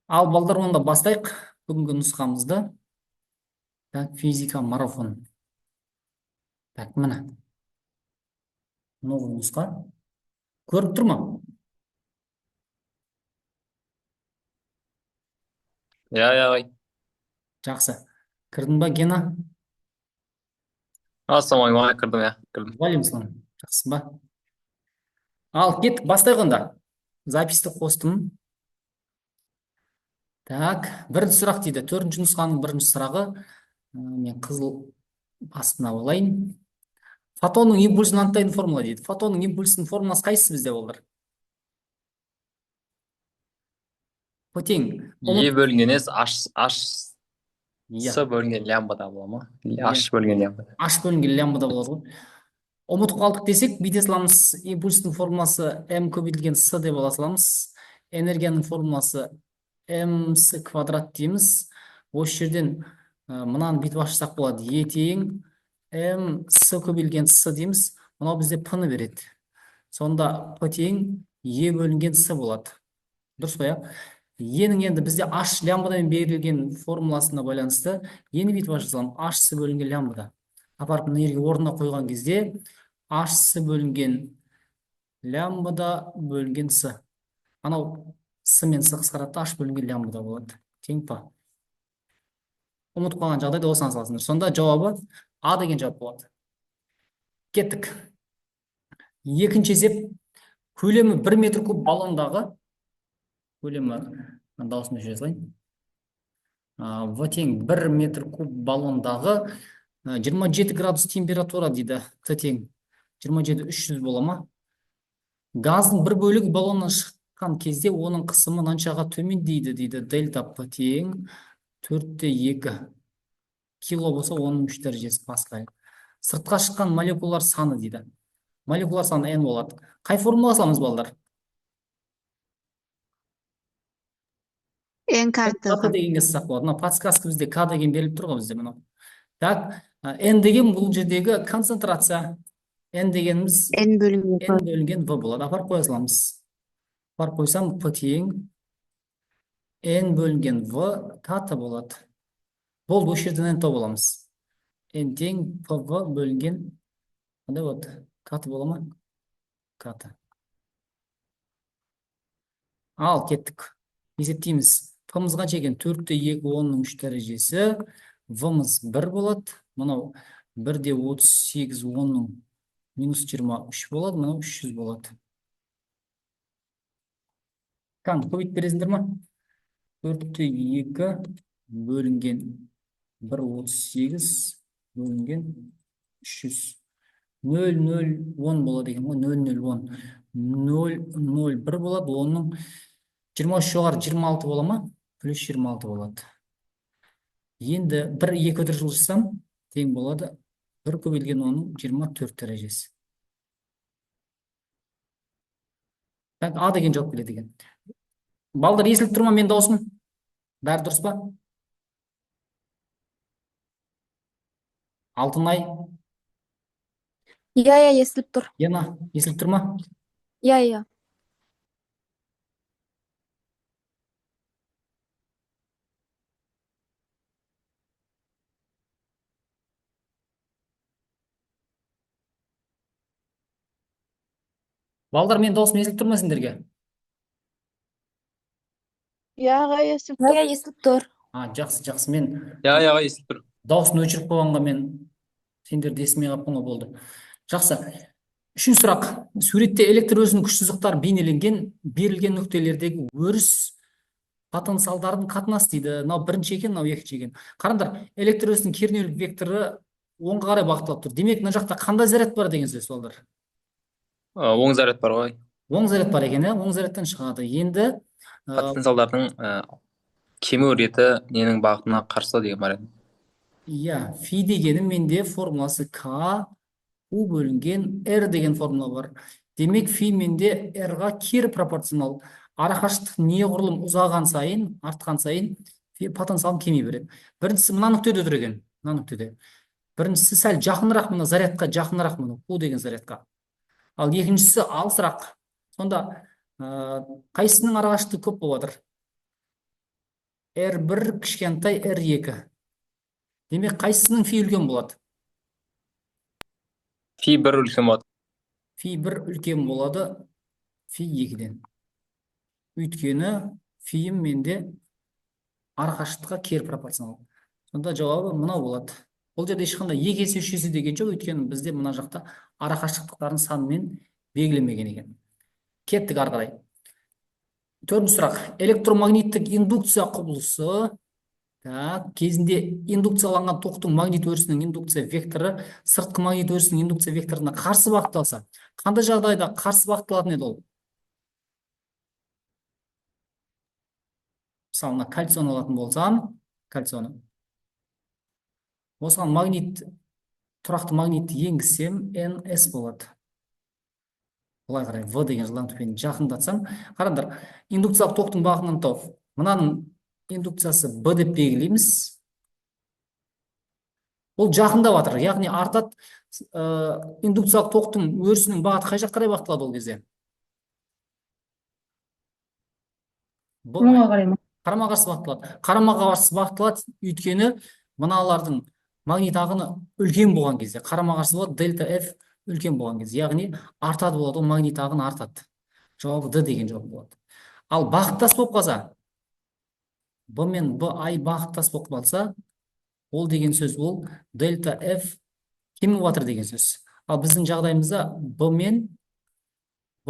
Ал балдар онда бастайық бүгінгі нұсқамызды. Так, физика марафон. Так, міне. Новый нұсқа. Көріп тұр ма? Ja, Жақсы. Кірдің ба, Гена? ассалаумағалейкум, кірдім, кірдім. Уағалейкум. Жақсы ба? Ал, кеттік, бастайық онда. Записті қостым. Так, бірінші сұрақ дейді. Төртінші нұсқаның бірінші сұрағы. Мен қызыл астына олайын. Фотонның импульсін анықтайтын формула дейді. Фотонның импульсінің формуласы қайсысы бізде олар? Потең. Е бөлінген H Иә. С бөлінген лямбда бола ма? Иә. H бөлінген лямбда. H бөлінген лямбда болады ғой. Ұмытып қалдық десек, бүйте саламыз. Импульстің формуласы М көбейтілген С деп ала саламыз. Энергияның формуласы МС квадрат дейміз. Осы жерден мынаны бүйтіп ашсақ болады. Е тең МС көбейтілген С дейміз. Мынау бізде П-ны береді. Сонда П тең Е бөлінген С болады. Дұрыс қой, Енің енді бізде H лямбдамен берілген формуласына байланысты ені бүйтіп аша саламын. H бөлінген лямбда. Апарып мына жерге орнына қойған кезде H бөлінген лямбда бөлінген С. Анау С мен С қысқарады, H бөлінген лямбда болады. Тең па. Ұмытып қалған жағдайда осыны саласыңдар. Сонда жауабы А деген жауап болады. Кеттік. Екінші есеп. Көлемі 1 метр куб баллондағы көлемі дауысын өшіре салайын. В тең 1 метр куб баллондағы 27 градус температура дейді. Т тең 27-300 бола ма? Газдың бір бөлігі баллоннан шыққан кезде оның қысымы мынаншаға төмендейді дейді. Дельта П тең 4/2 кило болса 10-3 дәрежесі паскаль. Сыртқа шыққан молекулалар саны дейді. Молекулалар саны N болады. Қай формула саламыз, балдар? N картаға. дегенге сызсақ болады. Мына подсказка бізде К деген беріліп тұр ғой бізде мынау. Так, N деген бұл жердегі концентрация. N дегеніміз N бөлінген В болады. Апарып қоя саламыз. Апарып қойсам П тең N бөлінген В ката болады. Болды, осы жерден N тауып аламыз. N тең ПВ бөлінген қандай болады? Ката бола ма? Ката. Ал, кеттік. Есептейміз. П-мызға жеген 4/2 10-3 дәрежесі. В-мыз 1 болады. Мынау 1/38 10-ның -23 болады. Мынау 300 болады. Қан, көбейт бересіңдер ма? 4/2 бөлінген 1/38 бөлінген 300. 0,010 болады екен ғой. 0,010. 0,01 болады. 10-ның 23 жоғары 26 бола ма? Плюс 26 болады. Енді 1-2 өтір жылжысам, тең болады 1 көбейтілген 10-ның 24 дәрежесі. Так, А деген жауап келеді екен. Балдар, естіліп тұр ма мен даусым? Бәрі дұрыс па? Алтынай? Иә, естіліп тұр. Ена, естіліп тұр ма? Иә. Балдар, мен даусым естіліп тұр ма сендерге? Иә, естіліп тұр. Жақсы. Мен Естіліп тұр. дауысын өшіріп қойғанға мен сендерді естімей қалыппын ғой, болды. Жақсы. Үшінші сұрақ. Суретте электр өзінің күш сызықтары бейнеленген берілген нүктелердегі өріс потенциалдардың қатынасы дейді. Мынау бірінші екен, мынау екінші екен. Қараңдар, электр өрісінің кернеулік векторы оңға қарай бағытталып тұр. Демек, мына жақта қандай заряд бар деген сөз, балдар? Оң заряд бар ғой. Оң заряд бар екен, оң зарядтан шығады. Енді Потенциалдардың кему реті ненің бағытына қарсы деген бар еді. Иә, фи дегені менде формуласы К У бөлінген R деген формула бар. Демек, фи менде R-ға кері пропорционал. Арақашықтық неғұрлым ұзаған сайын, артқан сайын потенциалын кеми береді. Біріншісі мына нүктеде тұр екен, мына нүктеде. Біріншісі сәл жақынырақ, мына зарядқа жақынырақ, мына У деген зарядқа. Ал екіншісі алысырақ. Сонда қайсының арақашықтығы көп болып жатыр? R1 кішкентай R2. Демек, қайсысының фи үлкен болады? Фи 1 үлкен болады. Фи 1 үлкен болады фи 2-ден. Өйткені фиім менде арақашықтыққа кері пропорционал. Сонда жауабы мынау болады. Бұл жерде ешқандай 2 есе 3 есе деген жоқ, өйткені бізде мына жақта арақашықтықтарын санымен белгілемеген екен. Кеттік ары қарай. 4-ші сұрақ. Электромагниттік индукция құбылысы кезінде индукцияланған токтың магнит өрісінің индукция векторы сыртқы магнит өрісінің индукция векторына қарсы бағытталса, қандай жағдайда қарсы бағытталатын еді ол? Мысалы, кальцияны алатын болсам, кальцияны. Осыған тұрақты магнитті енгізсем, NS болады. Бұлай қарай, V деген жылдамдықпен жақындатсам, қараңдар, индукциялық токтың бағытын анықтау. Мынаның индукциясы B деп белгілейміз. Ол жақындап жатыр, яғни артат индукциялық токтың өрісінің бағыты қай жаққа қарай бағытталады ол кезде? Қарама қарсы бағытталады. Қарама қарсы бағытталады, өйткені мыналардың магнит ағыны үлкен болған кезде, қарама қарсы болады, дельта F үлкен болған кезде, яғни артады болады, ол магнит ағыны артады. Жауабы D деген жауап болады. Ал бағыттас болып қалса, B мен BI бағыттас болып қалса, ол деген сөз ол дельта F кеміп жатыр деген сөз. Ал біздің жағдайымызда B мен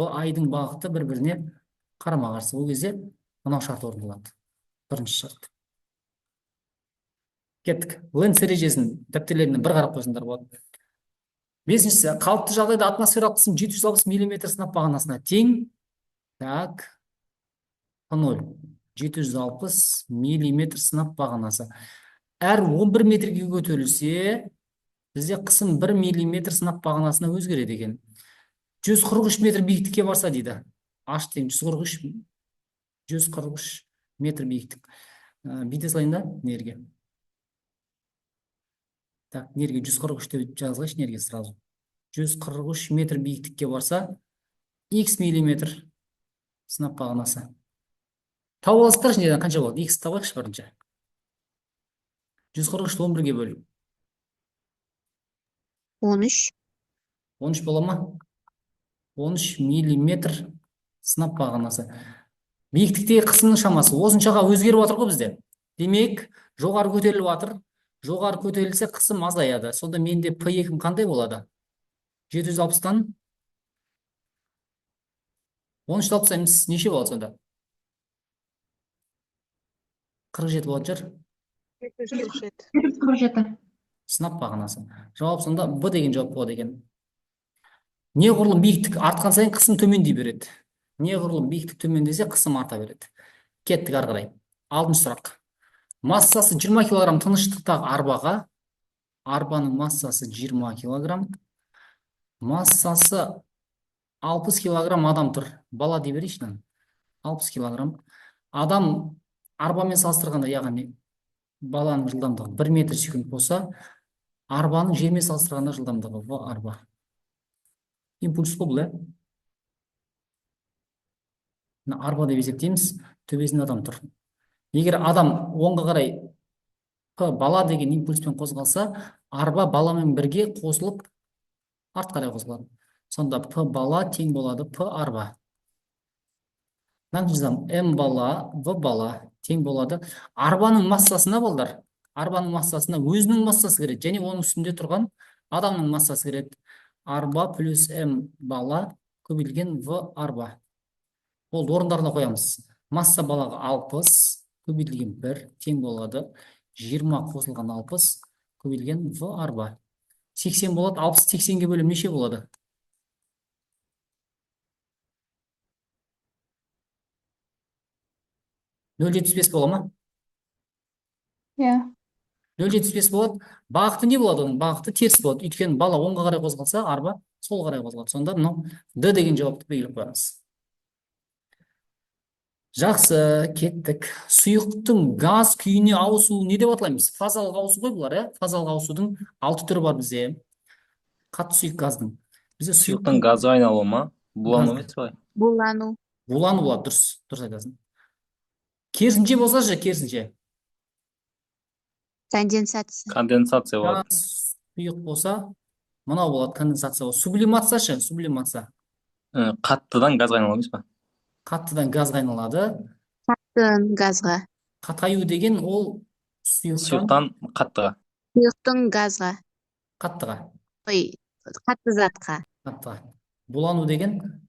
BI-дың бағыты бір-біріне қарама қарсы. Ол кезде мынау шарт орындалады. Бірінші шарт. Кеттік. Ленц ережесін дәптерлеріне бір қарап қойсаңдар болады. 5-ші, қалыпты жағдайда атмосфералық қысым 760 мм сынап бағанасына тең. Так. P0. 760 мм сынап бағанасы. Әр 11 метрге көтерілсе, бізде қысым 1 мм сынап бағанасына өзгереді екен. 143 метр биіктікке барса дейді. H тең 143 метр биіктік. Бүйте салайын да, нерге. Так, нерге 143 деп жазғыш, нерге сразу. 143 метр биіктікке барса, x миллиметр сынап бағанасы. Тауып аласыздаршы, неден қанша болады? X табайықшы бірінші. 143 11-ге бөліп. 13. 13 бола ма? 13 миллиметр сынап бағанасы. Биіктіктегі қысымның шамасы осыншаға өзгеріп жатыр ғой бізде. Демек, жоғары көтеріліп жатыр. Жоғары көтерілсе қысым азаяды. Сонда менде P2 қандай болады? 760-тан 13 алсаймыз, неше болады сонда? 47 болады жыр. 747. Сынап бағанасы. Жауап сонда B деген жауап болады екен. Неғұрлым биіктік артқан сайын қысым төмендей береді. Неғұрлым биіктік төмендесе қысым арта береді. Кеттік ары қарай. 6-шы сұрақ. Массасы 20 кг тыныштықтағы арбаға, арбаның массасы 20 кг, массасы 60 кг адам тұр. Бала дей берейші, 60 кг. Адам арбамен салыстырғанда, яғни баланың жылдамдығы 1 метр секунд болса, арбаның жермен салыстырғанда жылдамдығы V арба. Импульс бұл, арба деп есептейміз, төбесінде адам тұр. Егер адам оңға қарай P бала деген импульспен қозғалса, арба баламен бірге қосылып, арт қарай қозғалады. Сонда P бала тең болады P арба. M бала, V бала тең болады. Арбаның массасына балдар. Арбаның массасына өзінің массасы кіреді, және оның үстінде тұрған адамның массасы кіреді. Арба плюс M бала көбейтілген V арба. Ол орындарына қоямыз. Масса балаға 60 көбейтілген 1 тең болады. 20 қосылған 60 көбейтілген V арба. 80 болады. 60 80-ге бөлім неше болады? 0,75 бола ма? 0,75 болады. Бағыты не болады? Оның бағыты теріс болады. Өйткені бала оңға қарай қозғалса, арба сол қарай қозғалады. Сонда мынау D деген жауапты белгілеп қоямыз. Жақсы, кеттік. Сұйықтың газ күйіне ауысуы не деп аталаймыз? Фазалық ауысу ғой бұлар, Фазалық ауысудың 6 түрі бар бізде. Қатты сұйық газдың. Бізде Сұйықтың газы айналуы ма? Булану емес пе? Булану. Булану болады, дұрыс айтасың. Керісінше болса же, керісінше. Конденсация. Конденсация болады. Газ сұйық болса, мынау болады конденсация. Сублимация сублимация. Қаттыдан газға айналады емес па? Қаттыдан газға айналады. Газға. Қатаю деген ол сұйықтан Сұйықтан қаттыға. Сұйықтың газға. қаттыға. Ой, қатты затқа. Қаттыға. Булану деген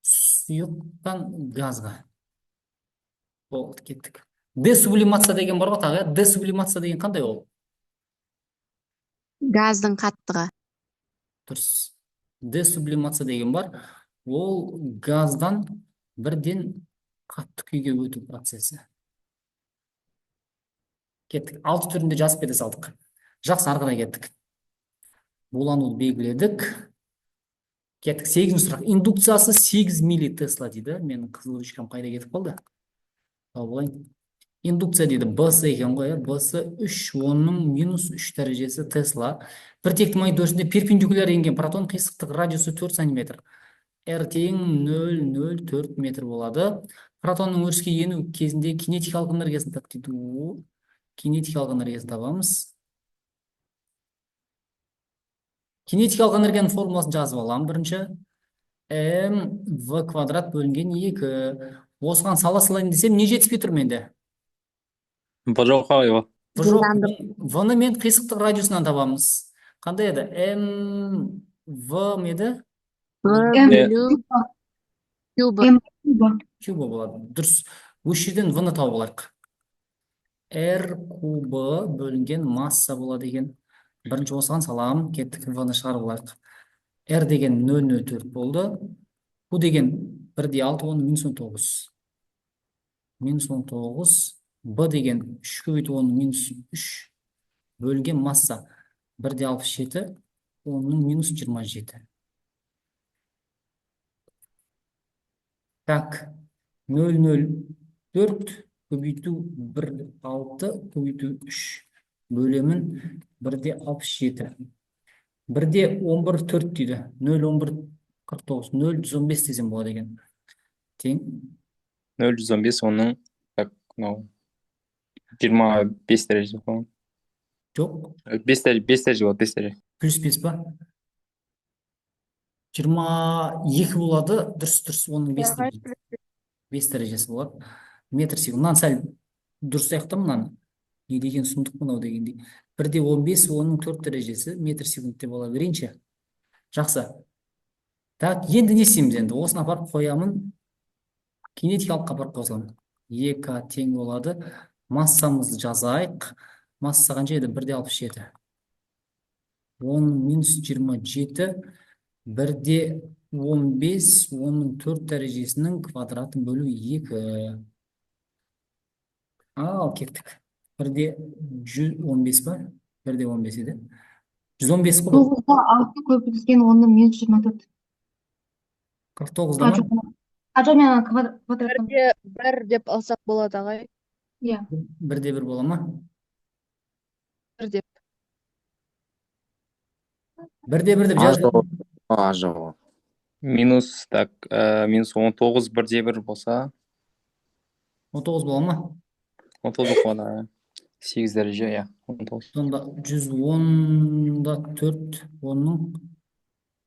сұйықтан газға. Болды, кеттік. Десублимация деген бар ғой тағы, иә? Десублимация деген қандай ол? Газдың қаттыға. Дұрыс. Десублимация деген бар. Ол газдан бірден қатты күйге өту процесі. Кеттік. 6 түрінде жазып кете салдық. Жақсы, ары қарай кеттік. Булануды белгіледік. Кеттік. 8-ші сұрақ. Индукциясы 8 милли Тесла дейді. Менің қызыл ручкам қайда кетіп қалды? Табылайын. Индукция дейді. Б-сы екен ғой, Б-сы 3, оның минус 3 дәрежесі Тесла. Бір текті мониторында перпендикуляр енген протон қисықтық радиусы 4 см. R тең 0,04 метр болады. Протонның өріске ену кезінде кинетикалық энергиясын тапты. Кинетикалық энергиясын табамыз. Кинетикалық энергияның формуласын жазып аламын бірінші. mv квадрат бөлінген 2. Осыған сала салайын десем, не жетіспей тұр менде? Бұл жоққа ғой ол. Жоқ, v-ны мен қисықтық радиусынан табамыз. Қандай еді? mv меді? Бөлу кубы. Кубы болады. Дұрыс. Осы жерден v-ны тауып алайық. R кубы бөлінген масса болады екен. Бірінші осыған салам, кеттік, v-ны шығарып алайық. R деген 0,04 болды. Q деген 1,6, оны минус 19. Минус 19. B деген 3 көбейту 10 минус 3 бөлінген масса 1,67, оның минус 27. Так, 0,04 көбейту 1,6 көбейту 3 бөлемін 1,67. 1,11,4 дейді. 0,11,49, 0,115 десем болады екен. Тең 0,115, оның 25 дәрежесі болады. жоқ. 5 дәрежесі болады, 5 дәреже. Плюс 5 ба? 22 болады. Дұрыс, оның 5 дәрежесі болады. Метр секунд. Мынаны сәл дұрыс аяқтам, мынаны. Не деген сұмдық мынау дегендей. 1,15, оның 4 дәрежесі метр секунд деп ала берейінші. Жақсы. Так, енді не істейміз енді? Осыны апарып қоямын. Кинетикалық апарып қосыламын. 2 тең болады. Массамызды жазайық. Масса қанша еді? 1,67. 10 минус 27. 1,15, оның 4 дәрежесінің квадратын бөлу 2. Ал, кеттік. 1,115 ба? 1,15 еді. 115 қой. 9-да 6 көбейтілген 10-ның минус 24. 49-да ма? Жоқ, мен квадраттан. 1 деп алсақ болады ағай. Иә. 1-де 1 бола ма? 1 деп. 1-де 1 деп жазып. Жоқ. Минус 19, 1-де 1 болса, 19 бола ма? 19 болады. 8 дәреже, иә, 19. Сонда 110-да 4, оның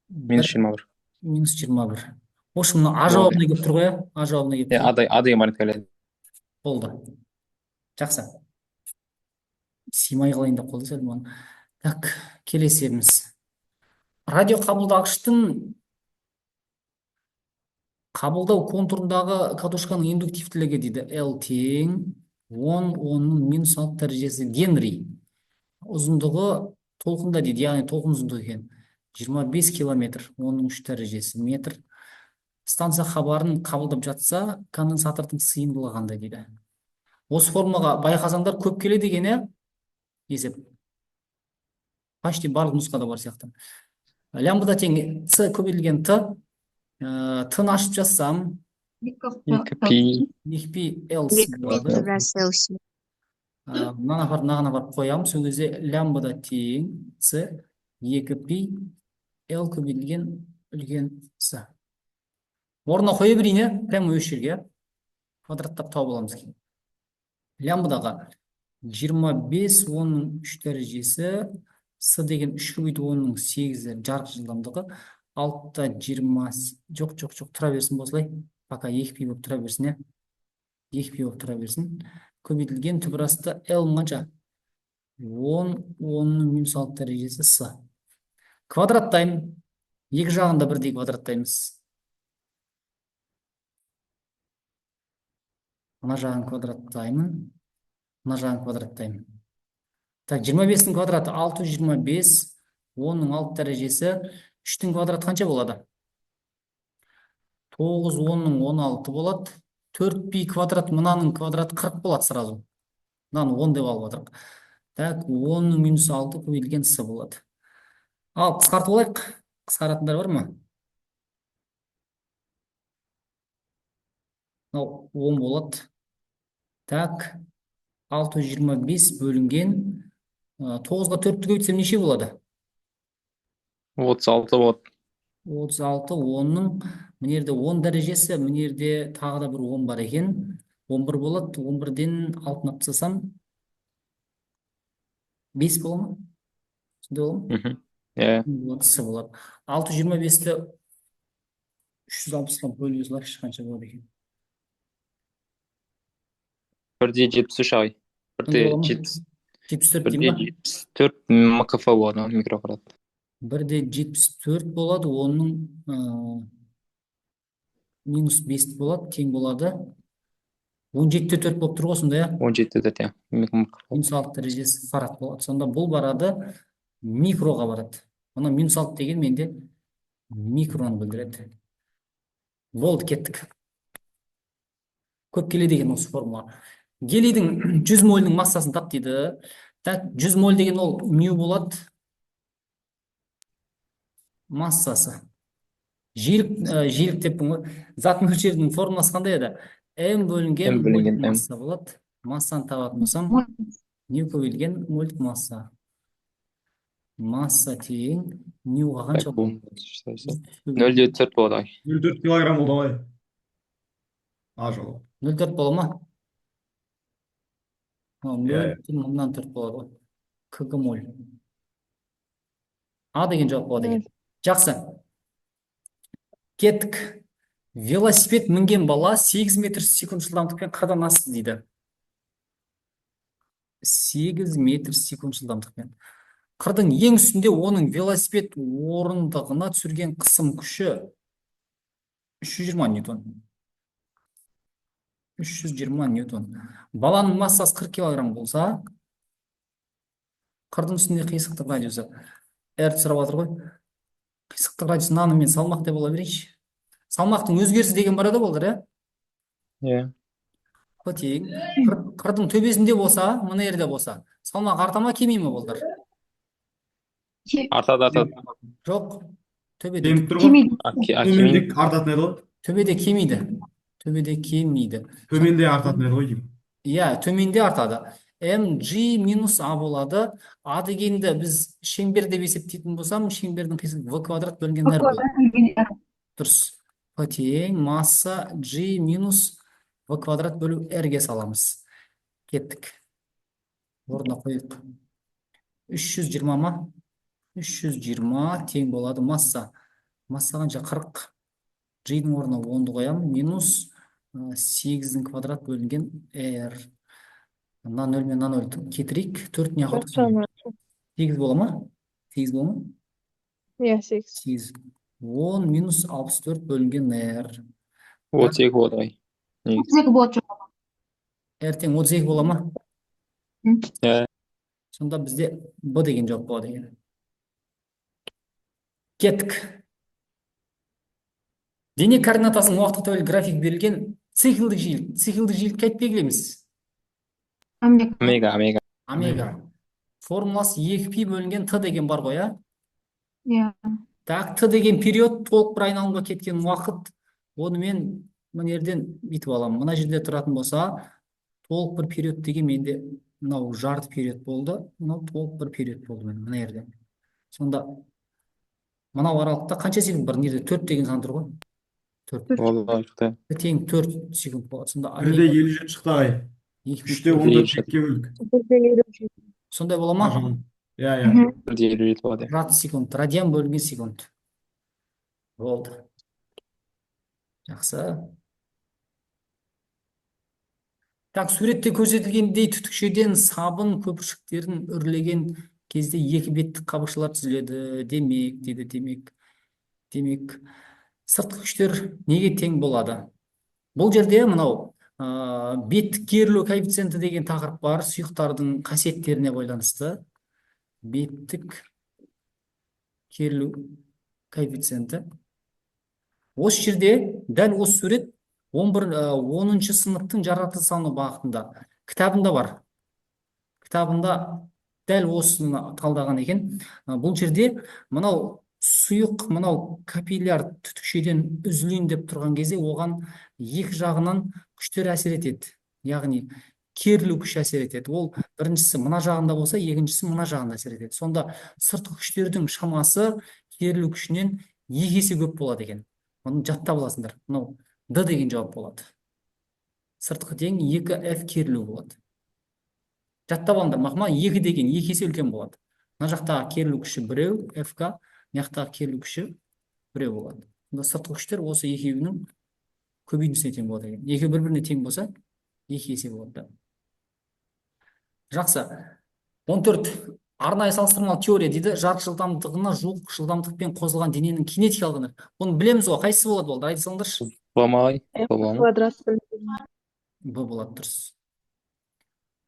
Минус 21. минус 21. В общем, А жауабына келіп тұр ғой, А жауабына келіп Иә, тұр. А деген барып келеді. Болды. Жақсы. Симай қалайын деп қолды сәл мұны. Так, келесеміз. Радио қабылдағыштың қабылдау контурындағы катушканың индуктивтілігі дейді. L тең 10, оның минус 6 дәрежесі Генри. Ұзындығы толқында дейді, яғни толқын ұзындығы екен. 25 километр, оның 3 дәрежесі метр. Станция хабарын қабылдап жатса, конденсатордың сыйымдылығы қандай дейді. Осы формаға байқасаңдар көп келеді екен, иә? Есеп. Почти барлық нұсқада бар сияқты. Лямбда тең С көбейтілген Т. Т-ны ашып жазсам, 2π 2π болады. Мынаған апарып қоямын. Сол кезде лямбда тең С 2π L көбейтілген үлкен С. Орнына қоя берейін, прямо осы жерге квадраттап тауып аламыз. Лямбдаға 25 10-ның 3 дәрежесі, с деген 3 көбейту 10-ның 8-і жарық жылдамдығы, 6-та 20 жоқ, тұра берсін осылай. Пока 2π болып тұра берсін, 2π болып тұра берсін. Көбейтілген түбір асты L қанша? 10 10-ның минус 6 дәрежесі с. Квадраттаймын. Екі жағында бірдей квадраттаймыз. Мына жағын квадраттаймын. Мына жағын квадраттаймын. Так, 25-дің квадраты 625, 10-ның 6 дәрежесі, 3-тің квадраты қанша болады? 9 10-ның 16 болады. 4π квадрат, мынаның квадраты 40 болады сразу. Мынаны 10 деп алып отырық. Так, 10-ның минус 6 көбейтілген с болады. Ал, қысқартып алайық. Қысқаратындар бар ма? Мынау 10 болады. Так, 625 бөлінген 9-ға 4-ті көбейтсем неше болады? 36 болады. 36 10-ның мына жерде 10 дәрежесі, мына жерде тағы да бір 10 бар екен. 11 болады. 11-ден 6-ны алып тастасам 5 бола ма? Сондай бола ма? Иә. С болады. 625-ті 360-ға бөліп салайықшы, қанша болады екен? 1/73 ай. 74 деймін ба? 1/74 мкф болады, микрофарад. 1/74 болады, оның минус 5 болады, тең болады. 17-те 4 болып тұр ғой, сонда, иә? 17-де, иә. Минус 6 дәрежесі фарад болады. Сонда бұл барады, микроға барады. Мұны минус 6 деген менде микроны білдіреді. Болды, кеттік. Көп келеді екен осы формула. Гелийдің 100 мольның массасын тап дейді. Так, 100 моль деген ол мю болады. Массасы. Жиілік деп зат мөлшерінің формуласы қандай еді? М бөлінген мольдық масса болады. Массаны табатын болсам, ню көбейтілген мольдық масса. Масса тең нюға қанша болады? 0,4 болады. 0,4 килограмм болды ғой. А жауап. 0,4 бола ма? Иә. 0,4 болады ғой. Кг моль. А деген жауап болады екен. Жақсы. Кеттік. Велосипед мінген бала 8 метр секунд жылдамдықпен қадан асты дейді. 8 метр секунд жылдамдықпен. Қырдың ең үстінде оның велосипед орындығына түсірген қысым күші 320 ньютон. 320 ньютон. Баланың массасы 40 килограмм болса, қырдың үстінде қисықтық радиусы R сұрап жатыр ғой. Қисықтық радиусы наны мен салмақ деп бола берейінші. Салмақтың өзгерісі деген бар еді болдыр, иә? Иә. Тең. Қырдың төбесінде болса, мына жерде болса, салмақ арта ма, кемей ме болдыр? Артады. Жоқ. Төбеде. Кеміп тұр ғой. Кемейді. Төменде артатын еді ғой. Төбеде кемейді. Төбеде кемейді. Төменде артатын еді ғой деймін. Иә, төменде артады. mg минус а болады. А дегенді біз шеңбер деп есептейтін болсам, шеңбердің қисығы в квадрат бөлінген r болады. Дұрыс. Тең масса g минус в квадрат бөлу r-ге саламыз. Кеттік. Орнына қойып. 320 ма? 320 тең болады масса. Масса қанша? 40. G-дің орнына 10-ды қоямын. Минус 8-дің квадрат бөлінген r. Мына 0 мен 0 кетірейік. 4 не қойдық? 8 бола ма? 8 бола ма? Иә, 8. 8. 10 минус 64 бөлінген r. 32 болады. 32 болады жоқ. R тең 32 бола ма? Иә. Сонда бізде B деген жауап болады екен. Кеттік. Дене координатасының уақытқа тәуелді график берілген циклдік жиілік. Циклдік жиілікке айтып белгілейміз. Омега. Формуласы 2π бөлінген Т деген бар ғой, иә? Иә. Так, Т деген период толық бір айналымға кеткен уақыт. Оны мен мына жерден бүйтіп аламын. Мына жерде тұратын болса, толық бір период деген менде мынау жарты период болды. Мынау толық бір период болды мына жерде. Сонда мынау аралықта қанша секунд бар? Мына жерде 4 деген сан тұр ғой. 4. Болады. Тең 4 секунд болады. Сонда 1/57 шықты ағай. 2 3'te бүткіл 14 Değişir. 2'ye böldük. сондай бола ма? Aha. Ya. Мгм. 1,57 болады. Градус секунд, радиан бөлінген секунд. Болды. Жақсы. Так, суретте көрсетілгендей түтікшеден сабын көпіршіктерін үрлеген кезде екі беттік қабықшалар түзіледі. Демек, сыртқы күштер неге тең болады? Бұл жерде мынау беттік керілу коэффициенті деген тақырып бар, сұйықтардың қасиеттеріне байланысты. Беттік керілу коэффициенті. Осы жерде дәл осы сурет 10-шы сыныптың жаратылыстану бағытында кітабында бар. Кітабында дәл осыны талдаған екен. Бұл жерде мынау сұйық, мынау капилляр түтікшеден үзілейін деп тұрған кезде оған екі жағынан күштер әсер етеді. Яғни керілу күші әсер етеді. Ол біріншісі мына жағында болса, екіншісі мына жағында әсер етеді. Сонда сыртқы күштердің шамасы керілу күшінен 2 есе көп болады екен. Оны жаттап аласыңдар. Мынау D деген жауап болады. Сыртқы тең 2F керілу болады. Жаттап алыңдар. Мақма 2 деген 2 есе үлкен болады. Мына жақтағы керілу күші 1, FK, мына жақтағы керілу күші 1 болады. Сонда сыртқы күштер осы екеуінің көбейіндісіне тең болады екен. Екеуі бір-біріне тең болса, 2 есе болады. Жақсы. 14. Арнайы салыстырмалы теория дейді. Жарық жылдамдығына жуық жылдамдықпен қозғалған дененің кинетикалық энергиясы. Бұны білеміз ғой. Қайсысы болады болды? Айта салыңдаршы. Болмай. F Бола ма? квадрат бөлінген. Б болады, дұрыс.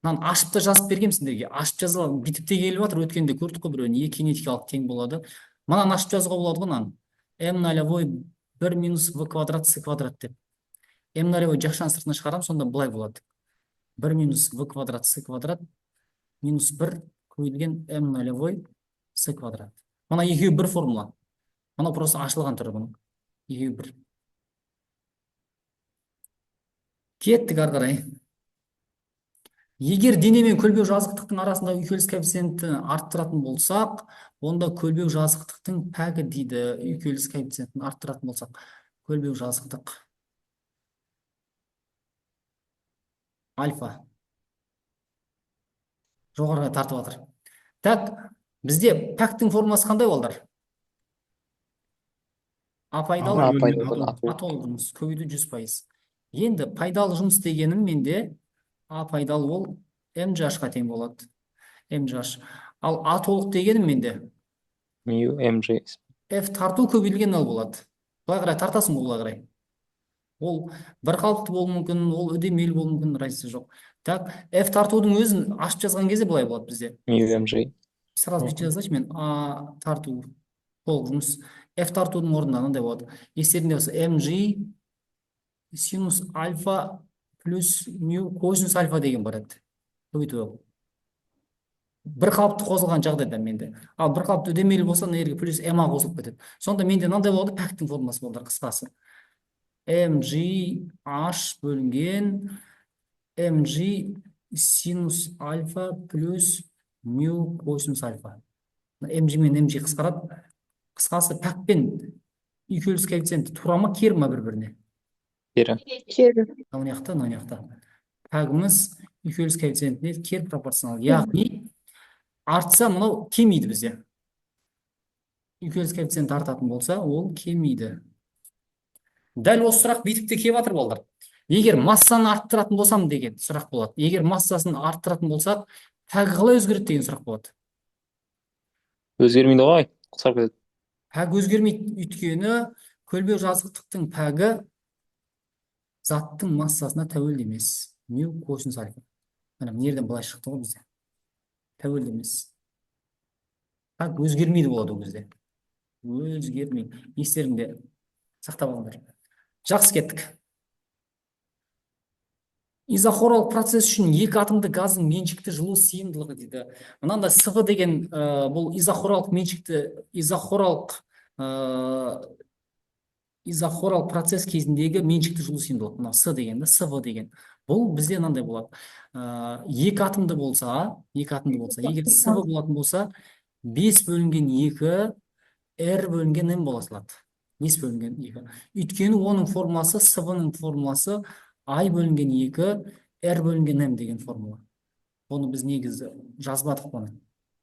Мынаны ашып та жазып бергем сендерге. Ашып жаза бүйтіп те келіп жатыр. Өткенде көрдік қой біреуін. Е кинетикалық тең болады. Мынаны ашып жазуға болады ғой мынаны. m0 1 минус v квадрат с квадрат деп. m0 жақшаның сыртына шығарам, сонда былай болады. 1 минус v квадрат с квадрат минус 1 көбейтілген m0 с квадрат. Мына екеуі бір формула. Мына просто ашылған түрі бұның. Екеуі бір. Кеттік ары қарай. Егер дене мен көлбеу жазықтықтың арасында үйкеліс коэффициентін арттыратын болсақ, онда көлбеу жазықтықтың пәгі дейді. Үйкеліс коэффициентін арттыратын болсақ, көлбеу жазықтық альфа жоғарыға тартып жатыр. Так, бізде пәктің формасы қандай болдар? А пайдалы А пайдалы толық жұмыс көбейту 100%. Енді пайдалы жұмыс дегенім менде А пайдалы ол mgh-қа тең болады. mgh. Ал А толық дегенім менде Mu mg. F тарту көбейтілген нөл болады. Былай қарай тартасың ғой, былай қарай. Ол бір қалыпты болуы мүмкін, ол үдемелі болуы мүмкін, разница жоқ. Так, F тартудың өзін ашып жазған кезде былай болады бізде. Mu mg. Сразу бүйтіп жазайыншы мен. А тарту толық жұмыс. F тартудың орнына мынандай болады. Естеріңде болса mg синус альфа плюс мю косинус альфа деген бар еді. Көбейту. Бір қалыпты қосылған жағдайда менде. Ал бір қалыпты үдемелі болса, энергия плюс ма қосылып кетеді. Сонда менде мынандай болады, пәктің формасы болды қысқасы. mgh бөлінген mg синус альфа плюс мю косинус альфа. mg мен mg қысқарады. Қысқасы пәкпен үйкеліс коэффициенті тура ма, кері ма бір-біріне? Кері. Кері. Мына жақта. Пәгіміз үйкеліс коэффициентіне кері пропорционал. Яғни артса мынау кемейді бізде. Үйкеліс коэффициенті артатын болса, ол кемейді. Дәл осы сұрақ бүйтіп те келіп жатыр балдар. Егер массаны арттыратын болсам деген сұрақ болады. Егер массасын арттыратын болсақ, пәгі қалай өзгереді деген сұрақ болады. Өзгермейді ғой, қысқарып кетеді. Пәгі өзгермейді, өйткені көлбеу жазықтықтың пәгі заттың массасына тәуелді емес. Мю косинус альфа. Мына нерден былай шықты ғой бізде. Тәуелді емес. Пәк өзгермейді болады ол кезде. Өзгермейді. Естеріңде сақтап алыңдар. Жақсы, кеттік. Изохоралық процесс үшін екі атомды газдың меншікті жылу сыйымдылығы дейді. Мынанда СВ деген бұл изохоралық меншікті изохоралық процесс кезіндегі меншікті жылу сыйымдылығы. Мына С деген, СВ деген. Бұл бізде мынандай болады. Екі атомды болса, егер СВ болатын болса, 5 бөлінген 2 R бөлінген М бола салады. 5 бөлінген 2. Өйткені оның формуласы, СВ-ның формуласы I бөлінген 2 R бөлінген M деген формула. Оны біз негізі жазбадық бұны.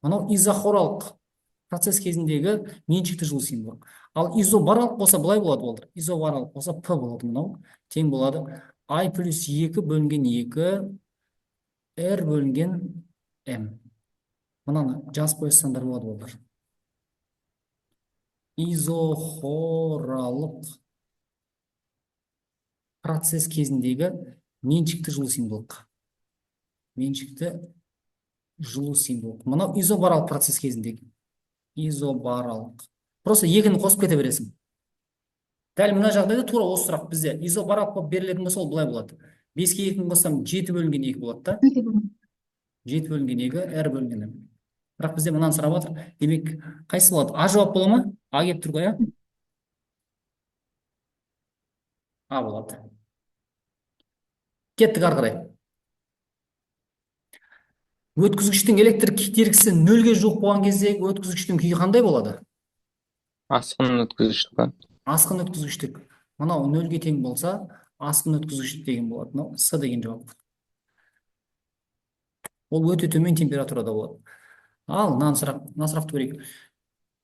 Мынау изохоралық процесс кезіндегі меншікті жылу символы. Ал изобаралық болса былай болады олар. Изобаралық болса P болады мынау. Тең болады. I плюс 2 бөлінген 2 R бөлінген M. Мынаны жазып қойсаңдар болады олар. Изохоралық процесс кезіндегі меншікті жылу символы. Меншікті жылу символы. Мынау изобаралық процесс кезіндегі. Изобаралық. Просто екіні қосып кете бересің. Дәл мына жағдайда тура осы сұрақ бізде изобаралық болып берілетін болса ол былай болады. 5-ке 2-ні қоссам 7 бөлінген 2 болады да. 7 бөлінген 2, R бөлінген M. Бірақ бізде мынаны сұрап отыр. Демек, қайсы болады? А жауап бола ма? А келіп тұр ғой, а? А болады. Кеттік ары қарай. Өткізгіштің электр кедергісі 0-ге жуық болған кездегі өткізгіштің күйі қандай болады? Асқын өткізгіштік. Асқын өткізгіштік. Мынау 0-ге тең болса, асқын өткізгіштік деген болады. Мынау С деген жауап. Ол өте төмен температурада болады. Ал мына сұрақты көрейік.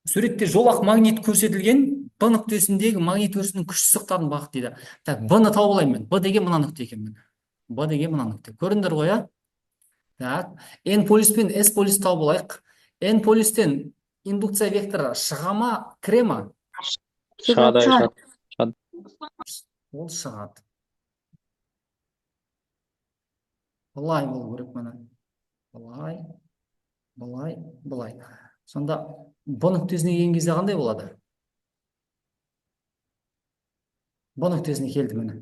Суретте жолақ магнит көрсетілген, Б нүктесіндегі магнит өрісінің күш сызықтарының бағыты дейді. Так, Б-ны тауып алайын мен. Б деген мына нүкте екен мен. Б деген мына нүкте. Көріңдер ғой, а? Так, N полюс пен S полюс тауып алайық. N полюстен индукция векторы шыға ма, кіре ма? Шығады. Ол шығады. Былай болу керек мына. Былай. Сонда Б нүктесіне келген кезде қандай болады? Б нүктесіне келді міне.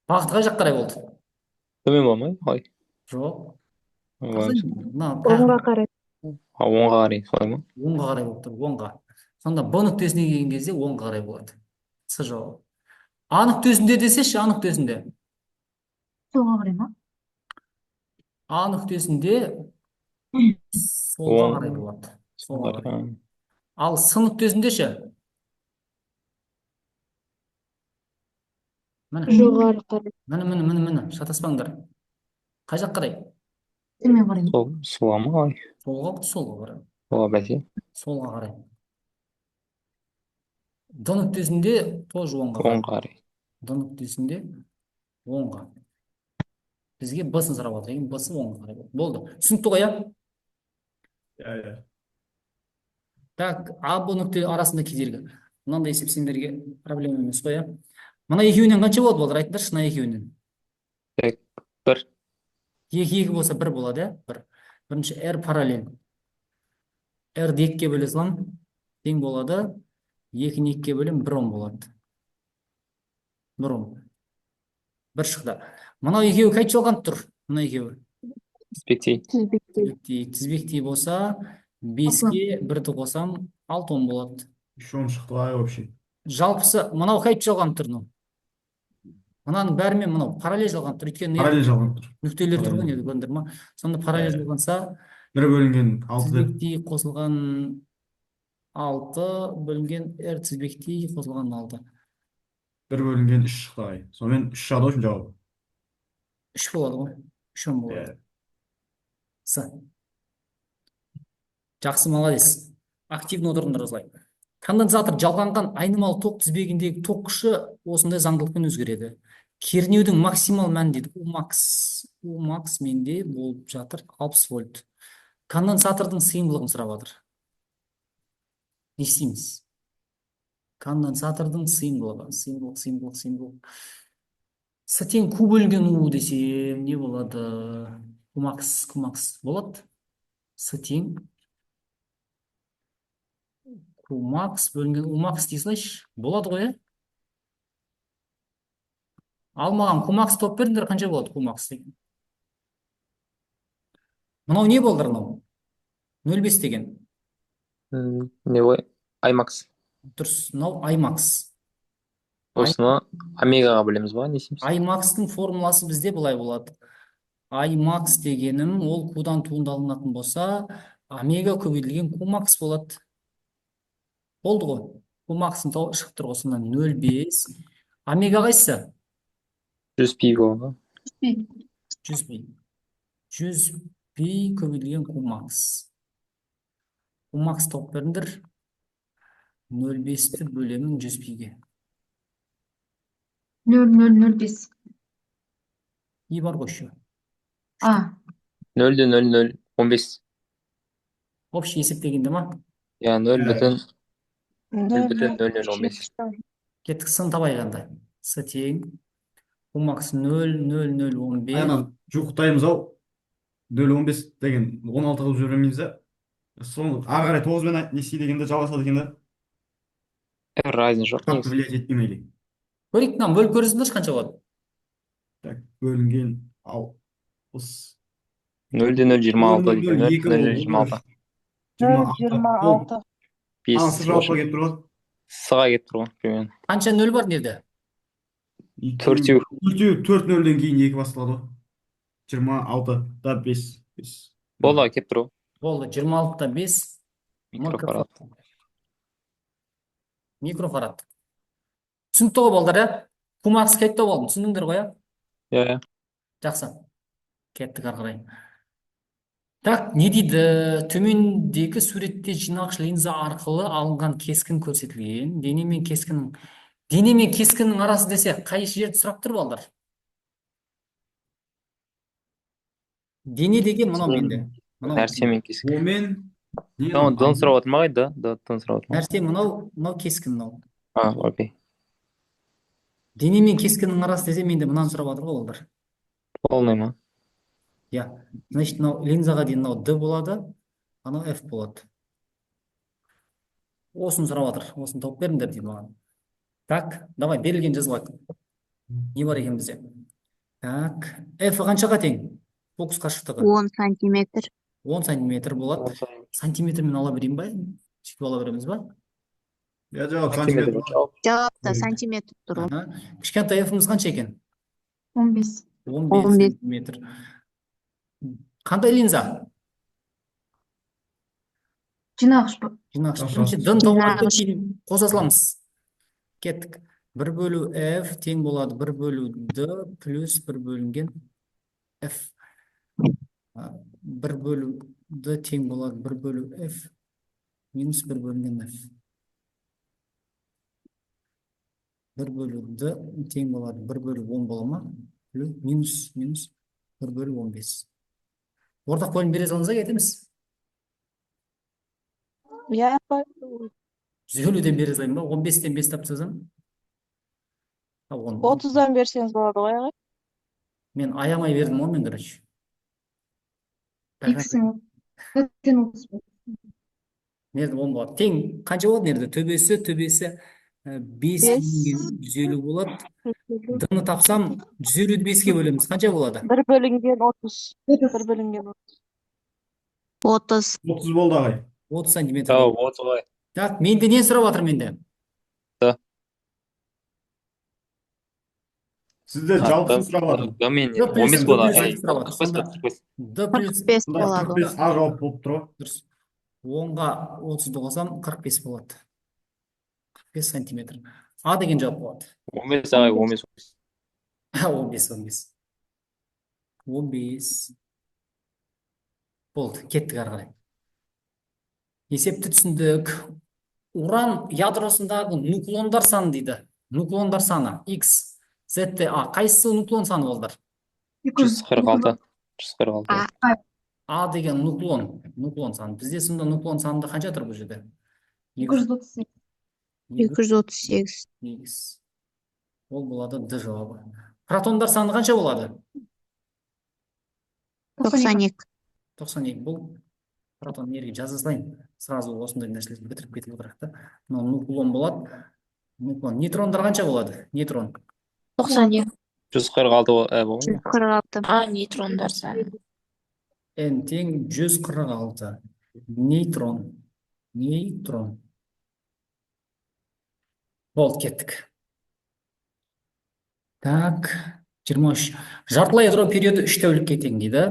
Бағыты қай жақ қарай болды? Төмен болмай? Қалай? Жоқ. Оңға қарай. Оңға қарай, солай ма? Оңға қарай болып тұр, оңға. Сонда Б нүктесіне келген кезде оңға қарай болады. С жауабы. А нүктесінде десеші, А нүктесінде. Солға қарай ма? А нүктесінде солға қарай болады. Солға қарай. Ал С нүктесінде ше? Жоғары қарай. Міне, шатаспаңдар. Қай жақ қарай? Төмен қарай ма? Солға ма қалай? Солға қарай. Солға бәсе. Солға қарай. Д нүктесінде тоже оңға қарай. Оңға қарай. Д нүктесінде оңға. Бізге Б-сын сұрап отыр. Б-сы оңға қарай. Болды. Түсінікті ғой, а? Иә. Так, А, Б нүкте арасында кедергі. Мынандай есеп сендерге проблема емес қой, а? Мына екеуінен қанша болады болар? Айтыңдаршы, мына екеуінен. 1. 2 болса 1 болады, ә? 1. Бірінші R параллель. R-ді 2-ге бөле салам, тең болады. 2-ні 2-ге бөлем 1 Ом болады. 1 Ом. 1 шықты. Мынау екеуі қайт жалған тұр? Мына екеуі. Тізбектей болса, 5-ге 1-ді қосам, 6 Ом болады. Еще он шықты ғой вообще. Жалпысы, мынау қайт жалған тұр? Мынаның бәрімен мынау параллель жалған тұр. Өйткені Параллель жалған тұр. нүктелер тұр ғой, не көрдіңдер ма? Сонда параллель жалғанса, 1 бөлінген 6 деп. тізбектей қосылған 6 бөлінген R тізбектей қосылған 6. 1 бөлінген 3 шықты ғой. Сонымен 3 шығады ғой жауап. 3 болады ғой. 3 Ом болады. С. Жақсы, молодец. Активно отырыңдар осылай. Конденсатор жалғанған айнымалы ток тізбегіндегі ток күші осындай заңдылықпен өзгереді. Кернеудің максимал мәні дейді. Умакс менде болып жатыр 60 вольт. Конденсатордың сыйымдылығын сұрап жатыр. Не істейміз? Конденсатордың сыйымдылығы. Сыйымдылық. С тең Q бөлінген U десем не болады? Qmax болады. С тең Qmax бөлінген Umax дей салайшы. Болады ғой, ә? Ал маған Qmax топ беріңдер, қанша болады Qmax деген? Мынау не болды мынау? 0,5 деген. Не ғой? Аймакс. Дұрыс, мынау Imax. Осыны омегаға бөлеміз ба? Не істейміз? Imax-тың формуласы бізде былай болады. Imax дегенім ол Q-дан туындалынатын болса, омега көбейтілген Qmax болады. Болды ғой. Qmax-ын шығып тұр осында 0,5. Омега қайсы? 100 пи болған. 100 пи. 100 пи көбейтілген Qmax. Qmax тауып беріңдер. 0,5-ті бөлемін 100 пиге. 0005. И бар қойшы. А, 0,0015. Общий есептегенде ма? Я 0,0015. Кеттік сын табайық енді. С тең. Qmax 0,0015. Aynen жуықтаймыз ау. 0,15 деген 16 қылып жіберемейміз да. Соны ары қарай 9 мен не істейді дегенде жалғасады екен да. Разница жоқ. Қатты влиять етпемейді. Көрейік, мынаны бөліп көресіңдерші қанша болады? Так, бөлінген ал. 0,026 деген 0,026. 0,26. 5 Ансы жауапқа келіп тұрған. сыға кетіп тұрған примерно. Қанша нөл бар нерде? Төртеу. 4-0-ден кейін 2 басталады. 26 да 5. Болды келіп тұр. Болды, 26-та 5 Микрофарад. микрофарад. Түсінікті ғой балдар, ә? Qmax кетті болдым, түсіндіңдер ғой, ә? Иә. Жақсы. Кеттік ары қарай. Так, не дейді? Төмендегі суретте жинағыш линза арқылы алынған кескін көрсетілген. Дене мен кескіннің арасы десе, қай жерді сұрап тұр балдар? Дене деген мынау менде. Нәрсе мен кескін. Омен Дон сұрап отырмағай, да? Дон сұрап отырмағай. Нәрсе мынау кескін мынау. Окей. Дене мен кескіннің арасы десе, менде мынаны сұрап жатыр ғой балдар. Полный ма? Я. Значит, мынау линзаға дейін мынау D болады, анау F болады. Осын сұрап жатыр. Осын тауып беріңдер дейді маған. Так, давай, берілген жазылайық. Не бар екен бізде? Так, F қаншаға тең? Фокус қашықтығы. 10 сантиметр. 10 сантиметр болады. Сантиметрмен ала берейін ба? Сөйтіп ала береміз ба? Я жауап сантиметр. Жауапта сантиметр тұр. Кішкентай F-іміз қанша екен? 15. 15 сантиметр. Қандай линза? Жинағыш ба? Жинағыш. Жинағыш. Бірінші D-ны тауып кейін қоса саламыз. Кеттік. 1 бөлу F тең болады 1 бөлу D плюс 1 бөлінген F. 1 бөлу D тең болады 1 бөлу F минус 1 бөлінген F. 1 бөлу D тең болады 1 бөлу 10 бола ма? Минус 1 бөлу 15. Ортақ бөлім бере салыңызға кетеміз. Я 150-ден бере салайын ба? 15-тен 5 тапсазам. 30-дан берсеңіз болады ғой, ағай. Мен аямай бердім ғой мен, короче. Иксің. 30. Нерді 10 болады. Тең қанша болады нерді? Төбесі 5 150 болады. D-ны тапсам 150-ді 5-ке бөлеміз. Қанша болады? 1 бөлінген 30. 1 бөлінген 30. 30 болды ағай. 30 сантиметр. Отыз ғой. Так, менде не сұрап жатыр менде? Сізде жалпысын сұрап жатыр. Да мен Жоқ, плюс 15 болады. плюс сұрап жатыр. Сонда D плюс 45 болады. 45 А жауап болып тұр ғой. дұрыс. 10-ға 30-ды қосам 45 болады. 45 сантиметр. А деген жауап болады. 15 ағай 15. 15. 15. Болды, кеттік ары қарай. Есепті түсіндік. Уран ядросындағы нуклондар саны дейді. Нуклондар саны X, Z, A. Қайсысы нуклон саны болдар? 146. 146. А деген нуклон саны. Бізде сонда нуклон санында қанша тұр бұл жерде? 238. 238. X. Ол болады D жауабы. Протондар саны қанша болады? 92. 92. Бұл протон нерге жаза салайын. Сразу осындай нәрселерді бітіріп кетіп отырайық та. Мынау нуклон болады. Нуклон. Нейтрондар қанша болады? Нейтрон. 92. 146 болды. 146. Нейтрондар саны. N тең 146. Нейтрон. Болды, кеттік. Так, 23. Жартылай ядро периоды 3 тәулікке тең дейді.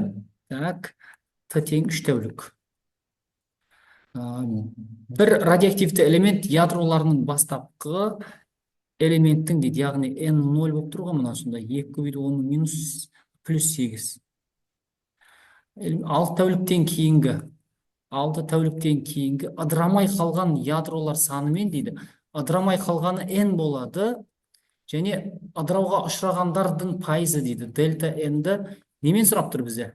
Так, Т тең 3 тәулік. Бір радиоактивті элемент ядроларының бастапқы элементтің дейді, яғни N0 болып тұрған мына сонда 2 көбейту 10 минус плюс 8. 6 тәуліктен кейінгі ыдырамай қалған ядролар санымен дейді. Ыдырамай қалғаны n болады, және ыдырауға ұшырағандардың пайызы дейді. Дельта n-ді немен сұрап тұр бізде?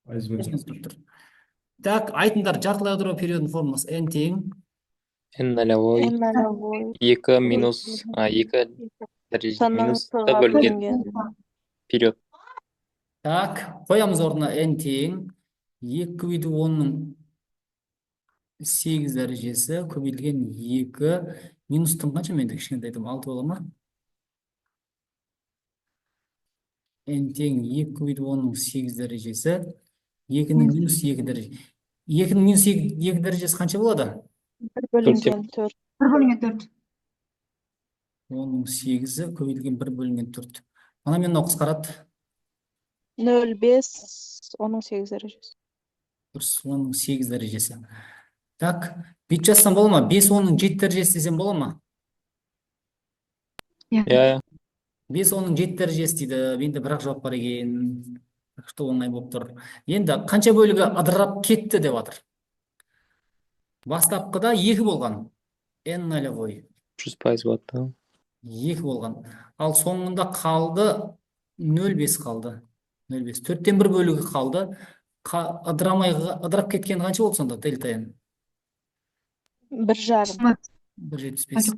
Пайыз бойынша. Так, айтыңдар, жартылай ыдырау периодының формуласы n тең n нолевой N нолевой 2 минус 2 дәрежесі минус т санатыға бөлінген бөлінген. период. Так, қоямыз орнына n тең 2 көбейту 10-ның 8 дәрежесі көбейтілген 2 минустың қанша, менде кішкентай айтым 6 бола ма? n тең 2 көбейту 10-ның 8 дәрежесі 2-ның минус 2 дәрежесі. 2-ның минус 2 дәрежесі қанша болады? 1 бөлінген 4. 1 бөлінген 4. 10-ның 8-і көбейтілген 1 бөлінген 4. Мына мен мынау қысқарады. 0,5 оның 8 дәрежесі. Дұрыс, 10-ның 8 дәрежесі. Так, бүйтіп жазсам бола ма? 5 10-ның 7 дәрежесі десем бола ма? Иә, 5 10-ның 7 дәрежесі дейді. Менде бірақ жауап бар екен. Что оңай болып тұр. Енді қанша бөлігі ыдырап кетті деп жатыр. Бастапқыда 2 болған. n нолевой 100% болады да. 2 болған. Ал соңында қалды 0,5 қалды. 0,5. 4-тен 1 бөлігі қалды. Ыдырап кеткен қанша болды сонда дельта n? 1,5. 1,75.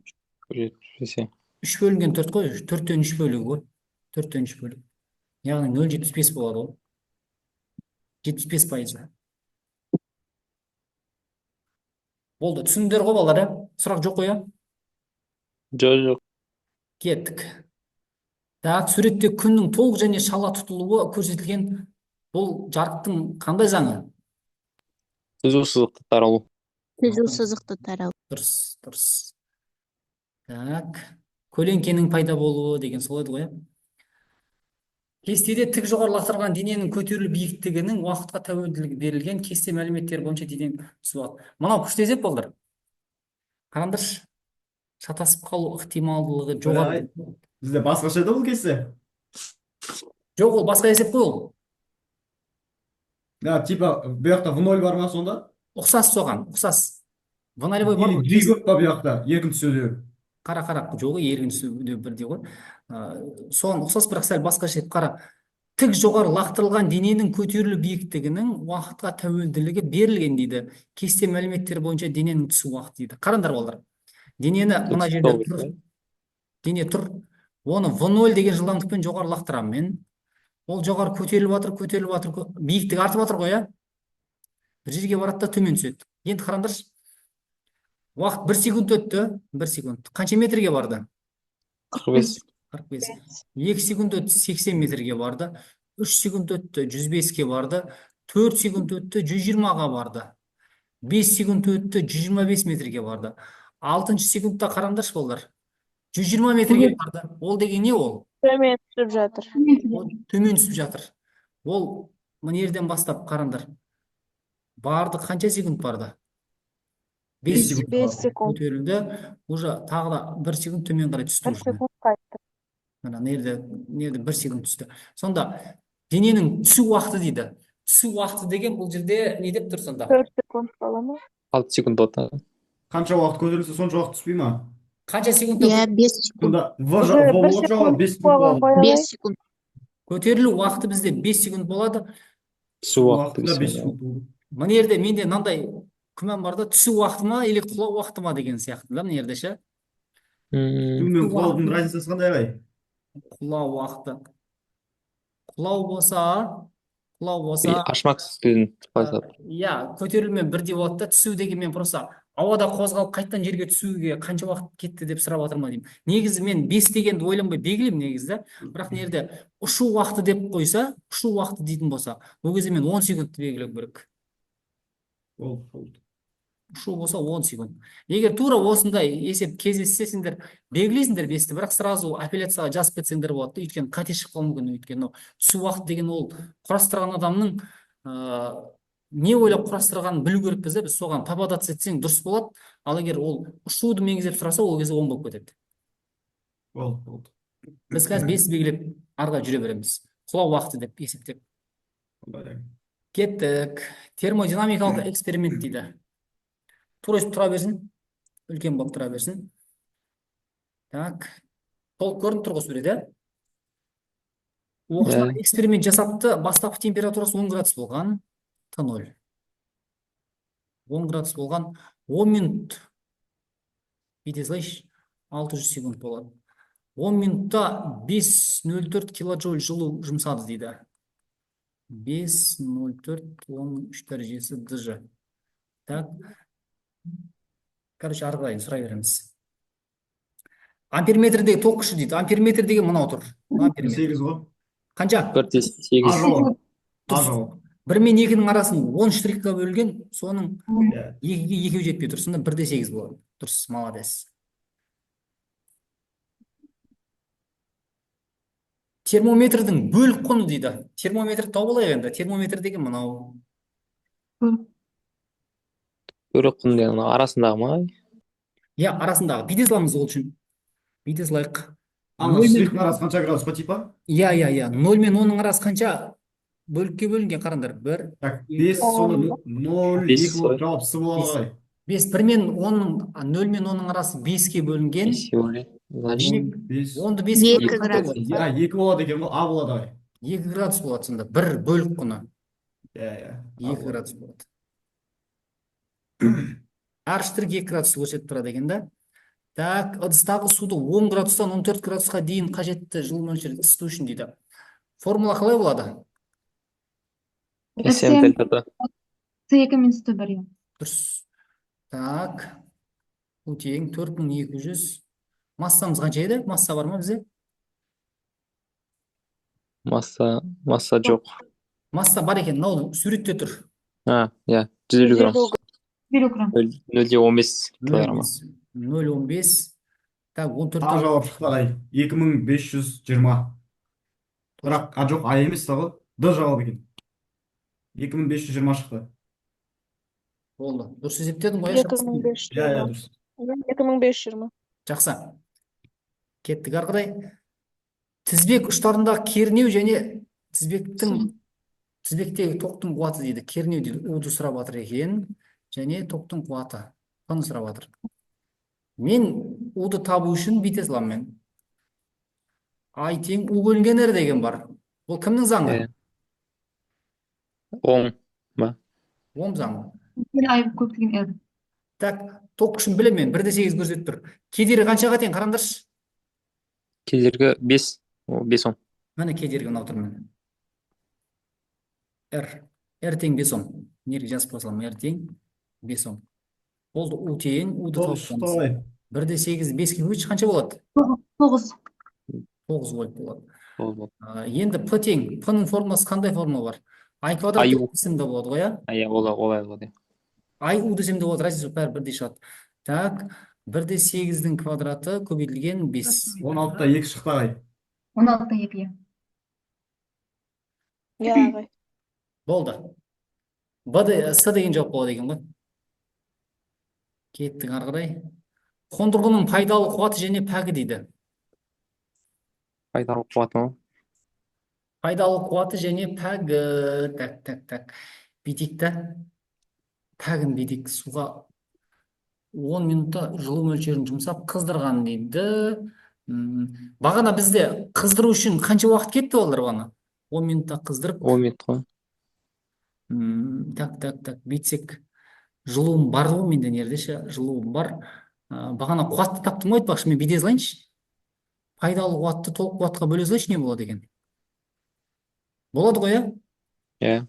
Жетпесе. 3 бөлінген 4 қой. 4-тен 3 бөлігі ғой. 4-тен 3 бөлігі. Яғни 0,75 болады ол. 75 пайызы. Болды. Түсіндіңдер ғой балалар, сұрақ жоқ қой, Жоқ. кеттік. Так, суретте күннің толық және шала тұтылуы көрсетілген. Бұл жарықтың қандай заңы? Түзу сызықты таралу. Түзу сызықты тарау. Дұрыс. Так, көлеңкенің пайда болуы деген сол еді ғой. Кестеде тік жоғары лақтырылған дененің көтерілу биіктігінің уақытқа тәуелділігі берілген. Кесте мәліметтер бойынша дененің түсуі болады. Мынау күшті есеп болдыр. Қараңдаршы. Шатасып қалу ықтималдылығы жоғары. Бізде басқаша еді бұл кесте. Жоқ, ол басқа есеп қой ол. Да, типа, бұл жақта v0 бар ма сонда? Ұқсас соған, ұқсас. В0 бар Или ғой. dy көп па бұл жақта, еркін түсуде? Қара, жоғы еркін түсуде бірде ғой. Соған ұқсас, бірақ сәл басқаша есеп. Қара. Тік жоғары лақтырылған дененің көтерілу биіктігінің уақытқа тәуелділігі берілген дейді. Кесте мәліметтер бойынша дененің түсу уақыты дейді. Қараңдар болар. Денені мына жерде тұр. Дене тұр. Оны v0 деген жылдамдықпен жоғары лақтырамын мен. Ол жоғары көтеріліп жатыр, биіктігі артып жатыр ғой, иә? Бір жерге барады да төмен түседі. Енді қараңдаршы. Уақыт 1 секунд өтті, 1 секунд. Қанша метрге барды? 45. 45. 2 секунд өтті, 80 метрге барды. 3 секунд өтті, 105-ке барды. 4 секунд өтті, 120-ға барды. 5 секунд өтті, 125 метрге барды. 6 секундта қараңдаршы болдар. 120 метрге барды. Ол деген не ол? Төмен түсіп жатыр. Ол төмен түсіп жатыр. Ол мына жерден бастап қараңдар. Барды, қанша секунд барды? 5 секунд. 5 секунд. Көтерілді. Уже тағы да 1 секунд төмен қарай түсті. 1 секунд қайтты. Мына нерде 1 секунд түсті. Сонда дененің түсу уақыты дейді. Түсу уақыты деген бұл жерде не деп тұр сонда? 4 секунд бола ма? 6 секунд болады. Қанша уақыт көтерілсе сонша уақыт түспей ма? Қанша секунд? Иә, 5 секунд. Сонда Уже v 1 жағы секунд 5 секунд болады. 5 секунд. Көтерілу уақыты бізде 5 секунд болады. Түсу уақыты Уақытта 5 5 секунд секунд. болды. Мына жерде менде мынандай күмән бар да, түсу уақыты ма или құлау уақыты ма деген сияқты да, мына жерде ше. Түн мен құлаудың разницасы қандай ағай? Құлау уақыты. Құлау болса, Ашмақсыз түзін. иә, көтерілумен бірдей болады да, түсу деген мен просто ауада қозғалып қайттан жерге түсуге қанша уақыт кетті деп сұрап жатырмын деймін. Негізі мен 5 дегенді ойланбай белгілеймін негізі да. Бірақ мына жерде ұшу уақыты деп қойса, ұшу уақыты дейтін болса, ол кезде мен 10 секундты белгілеу керек. Болды. Ұшу болса 10 секунд. Егер тура осындай есеп кездессе сендер белгілейсіңдер 5-ті, бірақ сразу апелляцияға жазып кетсеңдер болады. Өйткені қате шығып қалуы мүмкін. Өйткені түсу уақыт деген ол құрастырған адамның не ойлап құрастырғанын білу керекпіз да, біз соған попадаться етсең дұрыс болады. Ал егер ол ұшуды меңзеп сұраса, ол кезде оң болып кетеді. Болды. Біз қазір 5 белгілеп ары қарай жүре береміз. Құлау уақыты деп есептеп. Кеттік. Термодинамикалық эксперимент дейді. Тура өстіп тұра берсін. Үлкен болып тұра берсін. Так. Толық көрініп тұр ғой сурет, иә? Оқушылар эксперимент жасапты. Бастапқы температурасы 10 градус болған. Т0. 10 градус болған. 10 минут. Бүйте салайыншы. 600 секунд болады. 10 минутта 5,04 килоджоуль жылу жұмсады дейді. 5,04, 13 дәрежесі дж. Так. Короче, ары қарай сұрай береміз. Амперметрдегі ток күші дейді. Амперметр деген мынау тұр. Амперметр. 8 ғой. Қанша? 4,8. А жауап. А жауап. 1 мен 2-ның арасын 10 штрихқа бөлген, соның Иә. 2-ге 2 жетпей тұр. Сонда 1,8 болады. Дұрыс, молодец. Термометрдің бөлік құны дейді. Термометр тауып алайық енді. Термометр деген мынау. Бөлік құны деген арасындағы ма? Я арасындағы. Бүйте саламыз ол үшін. Бүйте салайық. Ана штрихтің арасы қанша градус по типа? Я. 0 мен 10-ның арасы қанша бөлікке бөлінген, қараңдар. 1, Так, 5 соны 0, 2 болып жауап С болады ғой. 5, 1 мен 10-ның, 0 мен 10-ның арасы 5-ке бөлінген. Значит, 10-ды 5-ке Екі бөлінген. градус. Я 2 болады екен ғой, А болады ғой. 2 градус болады сонда. 1 бөлік құны. Иә. 2 градус болады. Әр штрих 2 градус көрсетіп тұрады екен да. Так, ыдыстағы суды 10 градустан 14 градусқа дейін қажетті жылу мөлшері ысыту үшін дейді. Формула қалай болады? SM дельта. С2 минус Т1. Дұрыс. Так. Бұл тең 4200. Массамыз қанша еді? Масса бар ма бізде? Масса жоқ. Масса бар екен, мынау суретте тұр. Иә, 150 грамм. Килограмм. 0,15 килограмм. 0,15. Так, 14. А жауап шықты ағай. 2520. Бірақ А жоқ, А емес та ғой. Д жауап екен. 2520 шықты. Болды. Дұрыс есептедің ғой? 2520. Иә, дұрыс. 2520. Жақсы. Кеттік ары қарай. Тізбек ұштарындағы кернеу және тізбектегі токтың қуаты дейді. Кернеу дейді. Уды сұрап жатыр екен. Және токтың қуаты. Қаны сұрап жатыр. Мен уды табу үшін бүйте саламын мен. I тең У бөлінген R деген бар. Ол кімнің заңы? Оң ба? Оң заңы. Ай көп деген R. Так, ток күшін білемін мен. 1,8 көрсетіп тұр. Кедері қаншаға тең қараңдаршы. Кедергі 5. 5 Ом. Міне кедергі мынау тұр мен. R тең 5 Ом. Неге жазып қойсам, R тең 5 Ом. Болды, У тең, Уды Дұрыс шықты тауып ағай. 1,8 5-ке бөлші қанша болады? 9. 9 вольт болады. Болды. Енді П тең. П-ның формуласы қандай формула бар? I квадрат Аю. десем де болады ғой, иә? Иә, олай болады. I U десем де болады, разница бәрі бірдей шығады. Так, 1,8-дің квадраты көбейтілген 5. 16-та 2 шықты ағай. 16 2. Иә, ағай. Болды. С деген жауап болады екен ғой. Кеттік ары қарай. Қондырғының пайдалы қуаты және пәгі дейді. Пайдалы қуаты ма? Пайдалы қуаты және пәгі. Так. Бүйтейік та. Пәгін бүйтейік. Суға 10 минутта жылу мөлшерін жұмсап қыздырған дейді. Бағана бізде қыздыру үшін қанша уақыт кетті олар бағана? 10 минутта қыздырып. 10 минут қой. Так. Бүйтсек. Жылуым бар ғой менде нередеші. Жылуым бар. Бағана қуатты таптым ғой айтпақшы, мен бүйте салайыншы. Пайдалы қуатты толық қуатқа бөле салайыншы, не болады екен? Болады ғой, иә? Иә.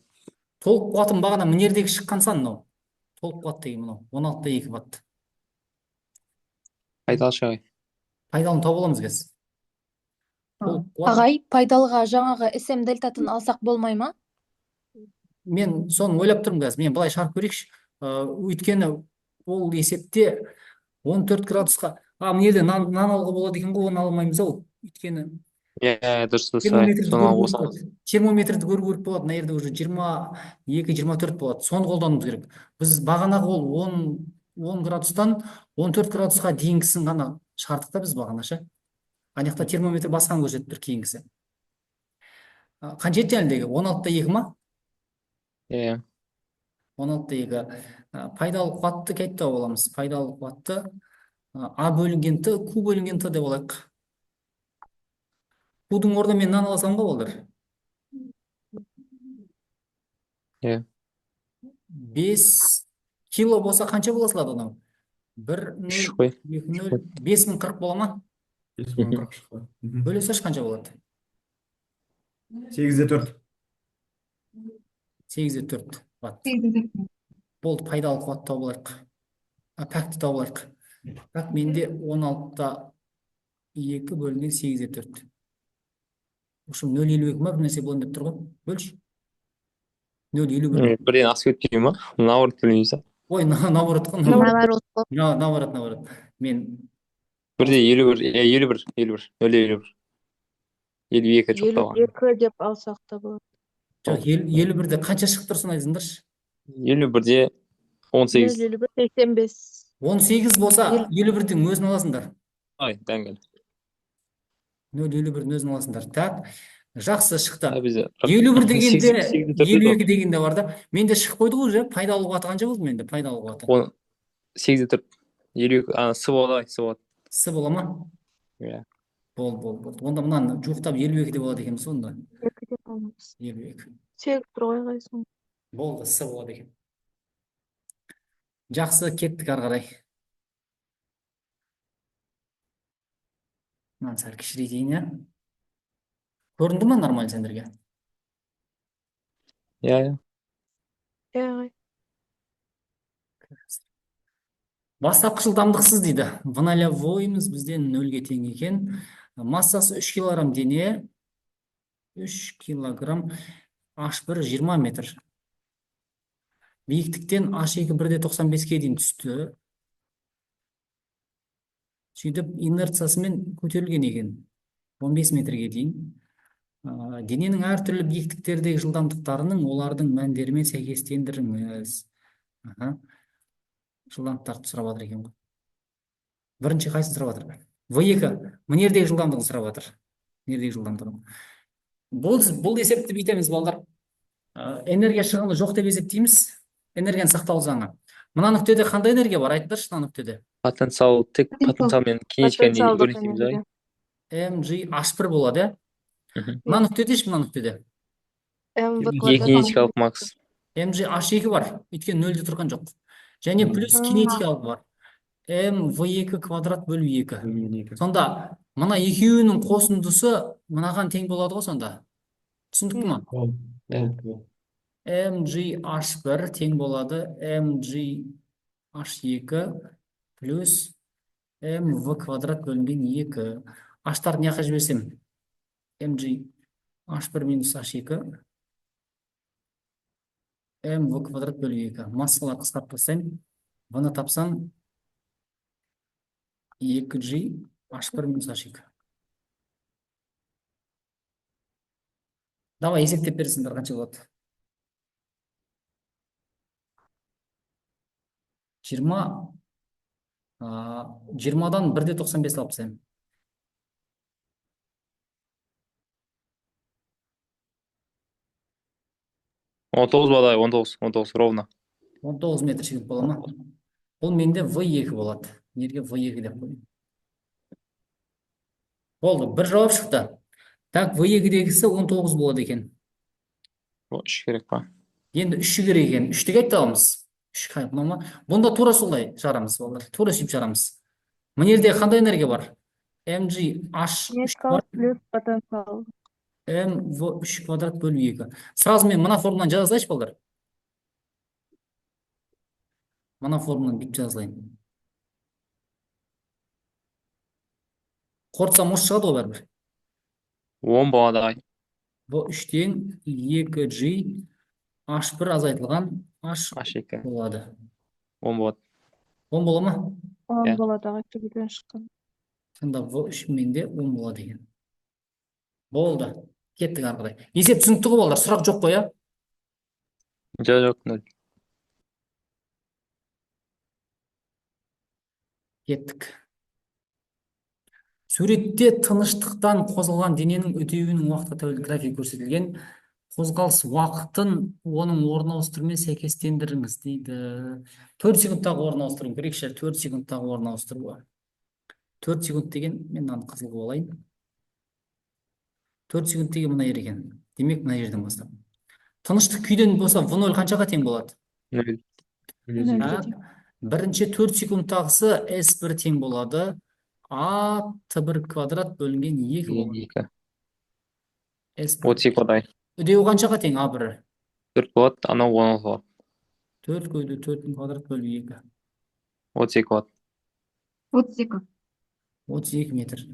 Толық қуатым бағана мінердегі шыққан сан мынау. Толық қуат деген мынау. 16-та 2 ватт. Пайдалы шығай. Пайдалын тауып аламыз қазір. Толық қуат. Ағай, пайдалыға жаңағы SM дельтатын алсақ болмай ма? Мен соны ойлап тұрмын қазір. Мен былай шығарып көрейікші. Өйткені ол есепте 14 градусқа. Мына жерде нан алуға болады екен ғой, оны алмаймыз ау. Өйткені Иә, дұрыс. термометрді көру керек болады. Мына жерде уже 22-24 болады. Соны қолдануымыз керек. Біз бағанағы ол 10 градустан 14 градусқа дейінгісін ғана шығардық та біз бағана ше. ана жақта термометр басқан көрсетіп тұр кейінгісі. Қанша еді жаңағыдегі 16-2 ма? Иә. 16-2. Пайдалы қуатты кетті боламыз. Пайдалы қуатты А бөлінген Т, Q бөлінген Т деп алайық. Q'дың орнына мен мынаны алсам ғой олар. Иә. 5 кило болса қанша бола салады анау? 1 Үш 0 қой. 2 0 5040 бола ма? 5040 шықты. Бөле салшы қанша болады? 8-де 4. 8-де 4 ватт. 8-де 4. Болды, пайдалы қуат тауып алайық. Пәкті тауып алайық. Пәк менде 16-2 бөлінген 8-де 4. Ошым 0,52 ма бір нәрсе болайын деп тұр ғой. Бөлші. 0,51. Бірден асып кетпей ма? Наоборот білмейсің. Ой, наоборот қой. Наоборот. Наоборот. Мен Бірде 51, 0,51. 52 жоқ та бар. 52 деп алсақ та болады. жоқ 51-де қанша шығып тұрсын айтыңдаршы. 51-де 18. 51 85. 18 болса 51-дің өзін аласыңдар. Ай, дәңгел. 0,51-дің өзін аласыңдар. Так, жақсы шықты. Бізде 51 дегенде 8-де 4 52 дегенде бар да. Менде шығып қойды ғой уже. Пайдалы қуаты қанша болды менде? Пайдалы қуаты. 8-де 4. 52, С болады, С болады. С бола ма? Иә. Болды. Онда мынаны жуықтап 52 де болады екенбіз онда. 2 деп аламыз. 52. Сегіз тұр ғой қайсың. Болды, С болады екен. Жақсы, кеттік ары қарай. Мынаны сәл кішірейтейін, иә? Көрінді ма нормально сендерге? Иә. Иә. Бастапқы жылдамдықсыз дейді. В нолевоймыз бізден 0-ге тең екен. Массасы 3 килограмм дене. 3 килограмм H1 20 метр. Биіктіктен H2 1,95-ге дейін түсті. Сөйтіп инерциясымен көтерілген екен. 15 метрге дейін. Дененің әртүрлі биіктіктердегі жылдамдықтарының олардың мәндерімен сәйкестендіріңіз. Жылдамдықтарды сұрап жатыр екен ғой. Бірінші қайсын сұрап жатыр? В2. Мінердегі жылдамдығын сұрап жатыр. Мінердегі жылдамдығын. Бұл есепті бүйтеміз балдар. Энергия шығыны жоқ деп есептейміз. Энергияның сақталу заңы. Мына нүктеде қандай энергия бар? Айтыңдаршы, мына нүктеде. Потенциал, тек потенциал мен кинетиканы Потенциалдық өрнектейміз ай. mg H1 болады, Мгм. мына нүктедеші, мына нүктеде. МВ Е кинетикалық макс. mg H2 бар, өйткені 0-де тұрған жоқ. Және плюс кинетикалық бар. mv2 квадрат бөлу 2. Сонда мына екеуінің қосындысы мынаған тең болады ғой сонда. Түсіндік ма? mg H1 тең болады mg H2 плюс mv квадрат бөлінген 2. H-тарды не жаққа жіберсем? mg H1 минус H2 mv квадрат бөлу 2. Массалар қысқартып тастаймын. Бұны тапсам 2g H1 минус H2. Давай есептеп берсіңдер қанша болады? 20-дан 1,95 алып тастаймын. 19 болады, 19 ровно. 19 метр секунд бола ма? Бұл менде V2 болады. Неге V2 деп қойдым? Болды, бір жауап шықты. Так, V2-дегісі 19 болады екен. 3 керек па? Енді 3 керек екен. 3-ті кетті аламыз. 3 қайып ма? Бұнда тура солай жарамыз, балдар. Тура сөйтіп жарамыз. Мінерде қандай энергия бар? mg H3 бар. плюс потенциал. mv3 квадрат бөлу 2. Сразу мен мына формуланы жаза салайыншы, балдар. Мына формуланы бүйтіп жаза салайын. Қорытсам осы шығады ғой бәрібір. 10 болады ай. V3-тен 2g H1 азайтылған H2 болады. 10 болады. 10 бола ма? 10 болады ағай шыққан. Сонда V3 менде 10 болады екен. Болды. Кеттік ары қарай. Есеп түсінікті ғой балдар, сұрақ жоқ қой, иә? Жоқ, 0. Кеттік. Суретте тыныштықтан қозғалған дененің өтеуінің уақытқа тәуелді графигі көрсетілген. Қозғалыс уақытын оның орын ауыстыруымен сәйкестендіріңіз дейді. 4 секундтағы орын ауыстыру керек ше, 4 секундтағы орын ауыстыруы. 4 секунд деген, мен мынаны қызыл қылып алайын. 4 секунд деген мына жер екен. Демек, мына жерден бастап. Тыныштық күйден болса, v0 қаншаға тең болады? Нөл. Нөлге Так, тең. бірінші 4 секундтағысы S1 тең болады. A-1 квадрат бөлінген 2 болады. Екі. S1. 32 болады. Үдеуі қаншаға тең A1? 4 болады, анау 16 болады. 4 көйді 4 квадрат бөліп 2. 32 болады. 32. 32 метр.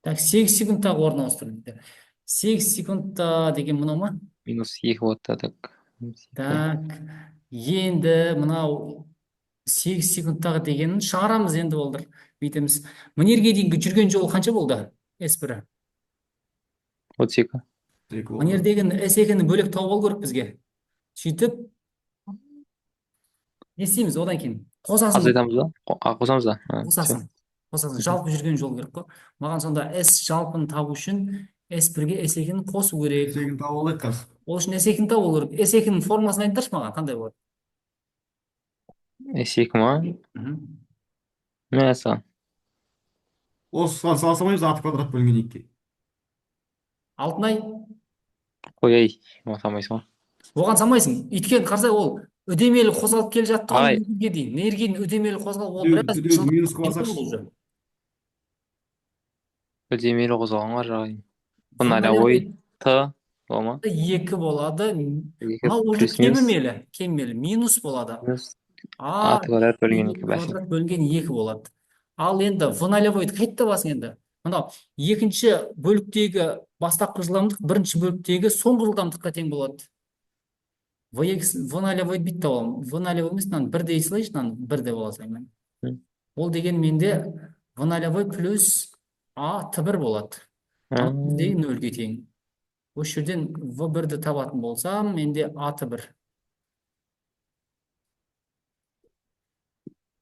Так, 8 секундтағы орын ауыстыру дейді. 8 секундта деген мынау ма? Минус 2 болады да, так. Так, енді мынау 8 секундтағы дегенін шығарамыз енді болдыр. Бүйтеміз. Мынерге дейінгі жүрген жол қанша болды? S1. 32. Мынердегі S2-ні бөлек тауып алу керек бізге. Сөйтіп, не істейміз одан кейін? Қосасын. Азайтамыз да? Қосамыз да? Қосасын. Қосасын. Жалпы жүрген жол керек қой. Маған сонда S жалпын табу үшін S1-ге S2-ні қосу керек. Сегін тауып алайық қазір. Ол үшін S2-ні табу керек. S2-ның формасын айтыңдаршы маған, қандай болады? S2 ма? Мен саған. Осыған сала салмаймыз, а квадрат бөлінген 2. Алтынай, Қояй, салмайсың ма? оған салмайсың. Өйткені қарасай ол үдемелі қозғалып келе жатқан Ай. нерге дейін. Нерген үдемелі қозғалып ол Үдеу- біраз үдеу жылдам минусқа кетті басаршы. уже. Үдемелі қозғалғанға жағайын. Фонаревой Фонаревой Т бола ма? 2 болады. Екі Мынау уже плюс минус. кемелі, минус болады. Минус А А квадрат бөлінген 2 бәсін. квадрат бөлінген 2 болады. Ал енді в0-ді қайтып табасың енді. Мынау екінші бөліктегі бастапқы жылдамдық бірінші бөліктегі соңғы жылдамдыққа тең болады. В0-ді бүйтіп табамын. В0 емес, мынаны 1 дей салайыншы, мынаны 1 деп ала салайын. Ол деген менде в0 плюс А1 болады. Деген 0-ге тең. Осы жерден v1-ді табатын болсам, менде A1.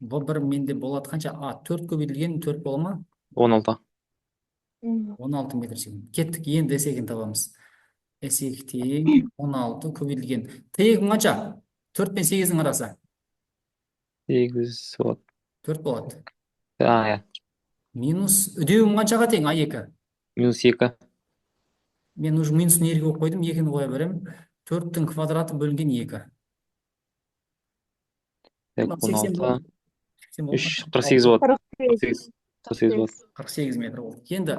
V1 менде болады қанша? A4 көбейтілген 4 бола ма? 16. 16 метр секунд. Кеттік, енді S2-ні табамыз. S2 тең 16 көбейтілген. Т2 қанша? 4 пен 8-дің арасы. 8 болады. 4 болады. Я. Минус үдеуім қаншаға тең? A2. Минус 2. Мен уже минус нерге қойып қойдым, 2-ні қоя берем. 4-тің квадраты бөлінген 2. 16. 3, 48 болады. 48. 48 болады. 48 метр болды. Енді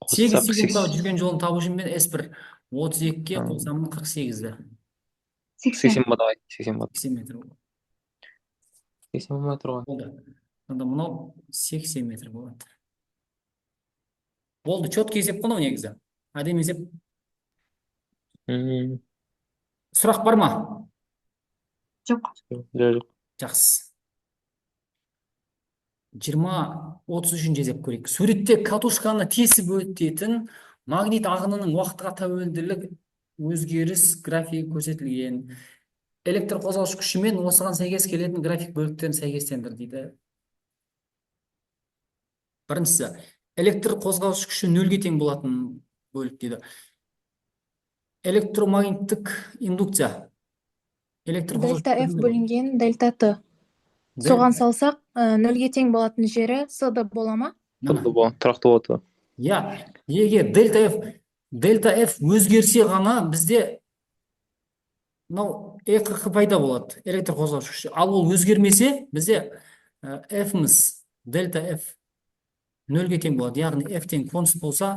8 Қоссақ секундтағы жүрген жолын табу үшін мен S1 32-ге А. қосамын 48-ді. 80 болады. 80 болады. 80 метр болды. 80 болмай тұрған. Болды. Сонда мынау 80 метр болады. Болды, четкий есеп қой негізі. Әдемі есеп. Сұрақ бар ма? Жоқ. Жоқ. Жақсы. 20-33 жезеп көрейік. Суретте катушканы тесіп өтетін магнит ағынының уақытқа тәуелділік өзгеріс графигі көрсетілген. Электр қозғаушы күші мен осыған сәйкес келетін график бөліктерін сәйкестендір дейді. Біріншісі, электр қозғаушы күші 0-ге тең болатын бөлік дейді. Электромагниттік индукция. Дельта F бөлінген дельта Т. Соған салсақ, 0-ге тең болатын жері С-да бола ма? Тұрақты болады. Я, егер дельта F өзгерсе ғана бізде мынау EQQ пайда болады, электр қозғаушы күші. Ал ол өзгермесе, бізде F-міз, дельта F 0-ге тең болады. Яғни F тең констант болса,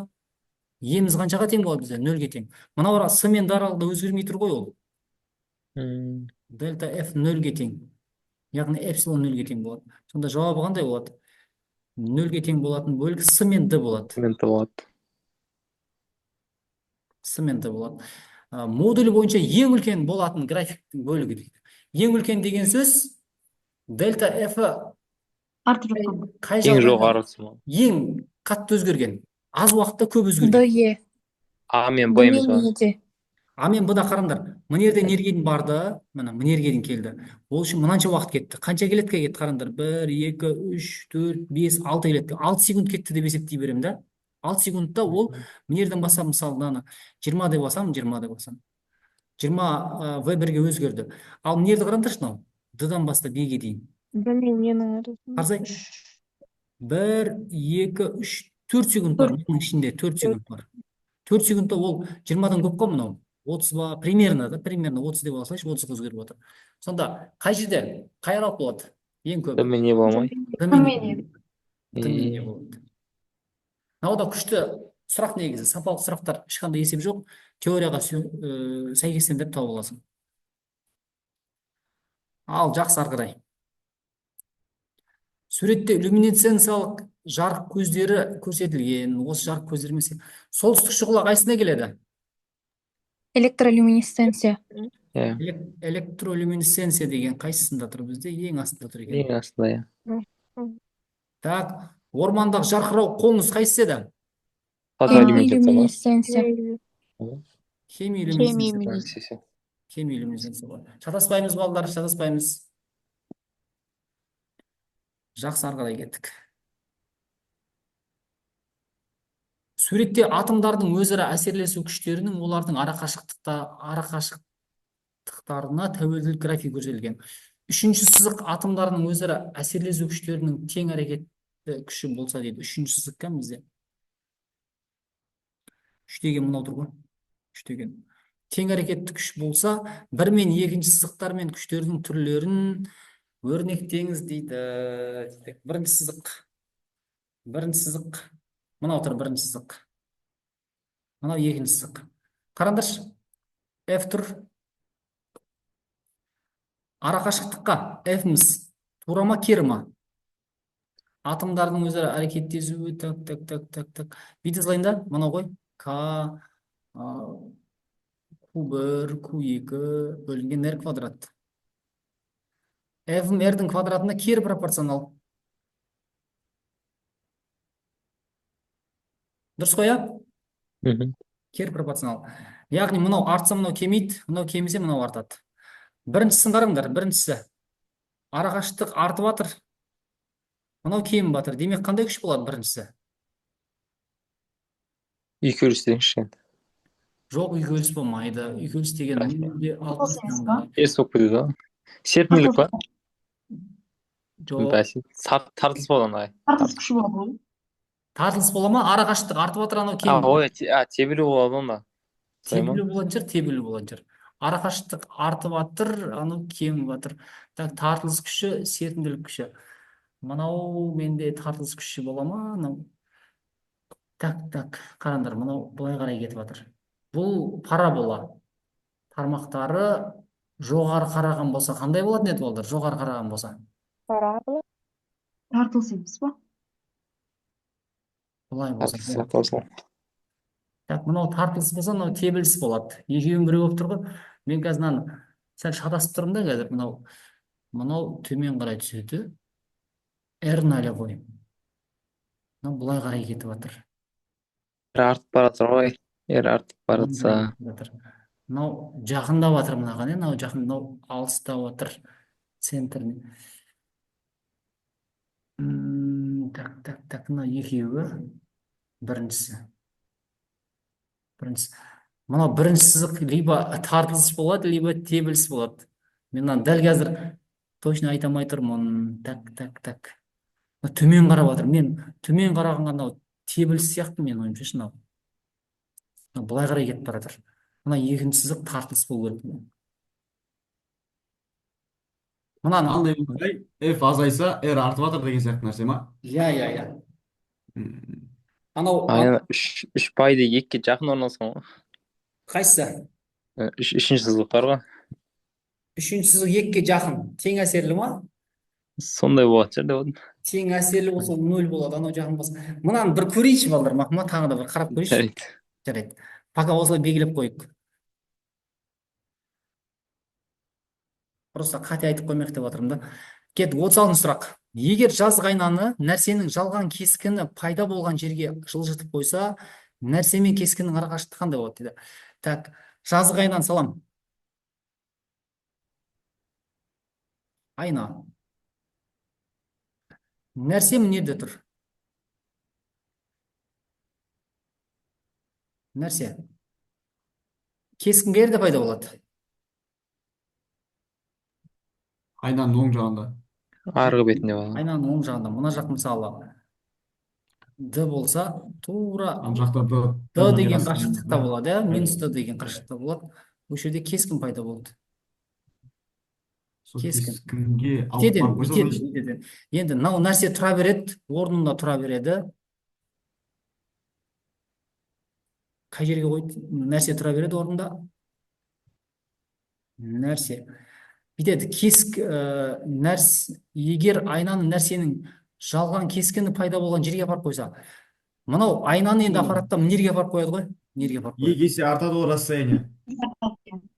Е-міз қаншаға тең болады бізде? 0-ге тең. Мынау С мен дар аралығында өзгермей тұр ғой ол. Дельта F 0-ге тең. Яғни эпсилон 0-ге тең болады. Сонда жауабы қандай болады? 0-ге тең болатын бөлік С мен Д болады. С мен Д болады. Модулі бойынша ең үлкен болатын графиктің бөлігі дейді. Ең үлкен деген сөз дельта F Арты жоқ. қай Ең жағдайда жоғарысы ма? ең қатты өзгерген. Аз уақытта көп өзгерген. ДЕ. А мен Б емес Д мен па? Е-де. А мен бұда қараңдар. Мына жерден энергияның барды, мына энергияның келді. Ол үшін мынанша уақыт кетті. Қанша келетке кетті қараңдар. 1, 2, 3, 4, 5, 6 келетке. 6 секунд кетті деп есептей беремін да. 6 секундта ол мына жерден бассам, мысалы, мынаны 20 деп басам, 20 деп басам. 20 В1-ге өзгерді. Ал мына жерді қараңдаршы мынау. Д-дан бастап Б-ге дейін. Білмеймін ненің арасында. Қарасай. 1, 2, 3, 4 секунд бар. Мұның ішінде 4 секунд бар. 4 секундта ол 20-дан көп қой мынау. 30 ба, примерно 30 деп алсайшы, 30-ға өзгеріп отыр. Сонда қай жерде, қай аралық болады? Ең көп. Төмен не болмай. Төмен. Төмен болады. Мынау күшті сұрақ негізі. Сапалық сұрақтар ешқандай есеп жоқ. Теорияға сәйкестендіріп тауып аласың. Ал жақсы, ары қарай. Суретте люминесценциялық жарық көздері көрсетілген. Осы жарық көздері емес. Солтүстік шұғыла қайсына келеді? Электролюминесценция. Иә. Электролюминесценция деген қайсысында тұр бізде? Ең астында тұр екен. Ең астында, иә. Так, ормандағы жарқырау қоңыз қайсысы еді? Хемилюминесценция. Хемилюминесценция. Хемилюминесценция ғой. Шатаспаймыз балдар, шатаспаймыз. Жақсы, ары қарай кеттік. Суретте атомдардың өзара әсерлесу күштерінің олардың арақашықтықтарына тәуелділік график көрсетілген. Үшінші сызық атомдардың өзара әсерлесу күштерінің тең әрекет күші болса дейді. Үшінші сызық кім бізде? 3 деген мынау тұр ғой. 3 деген. Тең әрекетті күш болса, бір мен екінші сызықтар мен күштердің түрлерін өрнектеңіз дейді. Бірінші сызық. Мынау тұр бірінші сызық. Мынау екінші сызық. Қараңдаршы. F тұр. Арақашықтыққа F-міз тура ма, кері ма? Атомдардың өзара әрекеттесуі, так. Бүйтіп да, мынау ғой. К, Q1, Q2 бөлінген R квадрат. F-ім R-дің квадратына кері пропорционал. Дұрыс қой, а? Кері пропорционал. Яғни мынау артса, мынау кемейді, мынау кемесе, мынау артады. Біріншісін қараңдар, біріншісі. Арақашықтық артып батыр. Мынау кеміп батыр. Демек, қандай күш болады біріншісі? Үйкеліс деңізші. Жоқ, үйкеліс болмайды. Үйкеліс деген Ес болып кетеді ғой. Серпімділік па? Жоқ. Тартылыс болады. Тартылыс күші болады ғой. Тартылыс бола ма? Арақашықтық артып батыр, анау кеміп. Тебілу болады онда. Тебілу болатын шығар. Арақашықтық артып батыр, анау кеміп батыр. Так, тартылыс күші, серпімділік күші. Мынау менде тартылыс күші бола ма? Так, қараңдар, мынау былай қарай кетіп жатыр. Бұл парабола. Тармақтары жоғары қараған болса, қандай болатын еді балдар? Жоғары қараған болса. Парабола. Тартылыс емес па? Былай болса. Так, мынау тартылыс болса, мынау тебіліс болады. Екеуін бірі болып тұр ғой. Мен қазір мынаны сәл шатасып тұрмын да қазір. Мынау төмен қарай түседі. R0 ғой. Мынау былай қарай кетіп жатыр. Артып баратыр ғой. Артып баратса. Мынау жақындап жатыр мынаған, мынау жақын, мынау алыстап жатыр центріне. Так, мынау екеуі. Біріншісі. Мынау бірінші сызық либо тартылыс болады, либо тебіліс болады. Мен дәл қазір точно айтамай тұрмын. Так. Төмен қарап жатыр. Мен төмен қарағанға мынау тебіліс сияқты мен ойымша шынау. Былай қарай кетіп бара жатыр. Мына екінші сызық тартылыс болу керек. Андай F азайса, R артып жатыр деген сияқты нәрсе ма? Иә. Анау 3 пайды 2-ге жақын орналасқан ғой. қайсысы? Үшінші сызық бар ғой. Үшінші сызық 2-ге жақын. Тең әсерлі ма? Сондай болады шығар деп отырмын. Тең әсерлі болса 0 болады, анау жақын болса. Мынаны бір көрейінші балдар, мына тағы да бір қарап көрейінші. Жарайды. Пока осылай белгілеп қойып. Просто қате айтып қоймақ деп отырмын да. Кет, 36-шы сұрақ. Егер жазық айнаны нәрсенің жалған кескіні пайда болған жерге жылжытып қойса, нәрсе мен кескіннің арақашықтығы қандай болады дейді. Так, Жазық айнаны салам. Айна. Нәрсе мнеде тұр? Нәрсе. Кескін қайерде пайда болады? Айнаның оң жағында. Арғы бетінде болады. Айнаның оң жағында. Мына жақ мысалы Д болса, тура Ана жақта Д деген қашықтықта болады, иә? Минус Д деген қашықтықта болады. Бұл жерде кескін пайда болды. Сол кескін. кескінге алып Бүйтеді, барып қойса, значит, бүйтеді. Енді мынау нәрсе тұра береді, орнында тұра береді. Қай жерге қойды? Нәрсе тұра береді орнында. Нәрсе. Бүйтеді, егер айнаның нәрсенің жалған кескіні пайда болған жерге апарып қойса, мынау айнаны енді аппаратта мнерге апарып қояды ғой? Мнерге апарып қояды. екі есе артады ғой расстояние.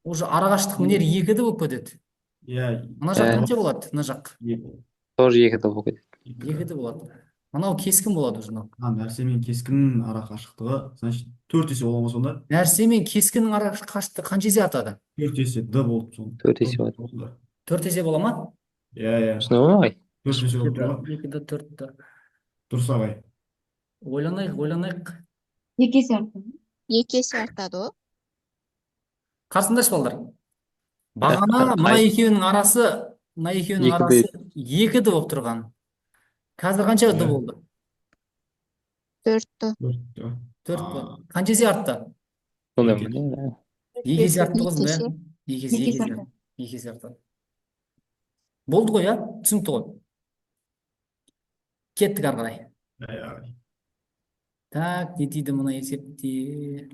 Уже арақашықтық мнер 2-ді болып кетеді. Иә, Мына жақ қанша болады? Мына жақ Тоже екіде болып кетеді. 2-ді болады. Мынау кескін болады уже мынау. нәрсе мен кескіннің ара қашықтығы, значит, 4 есе бола ма сонда? Нәрсе мен кескіннің ара қашықтығы қанша есе артады? 4 есе Д болды сонда. 4 есе болады. 4 есе бола ма? Иә, Түсініп ма? 4 есе болып тұр ғой. 2-ді, 4-ді. Дұрыс ағай. Ойланайық. 2 есе артады. 2 есе артады ғой. Қарсындашы балдар. Бағана мына екеуінің арасы, Екі 2-ді болып тұрған. Қазір қанша Д болды? 4-ті. 4 қанша есе артты? Сондай ма? 2 есе артты ғой сонда, есе. иә? 2 2 есе есе. 2 есе артты. Болды ғой, иә? Түсінікті ғой. Кеттік ары қарай. Так, не дейді мына есепте?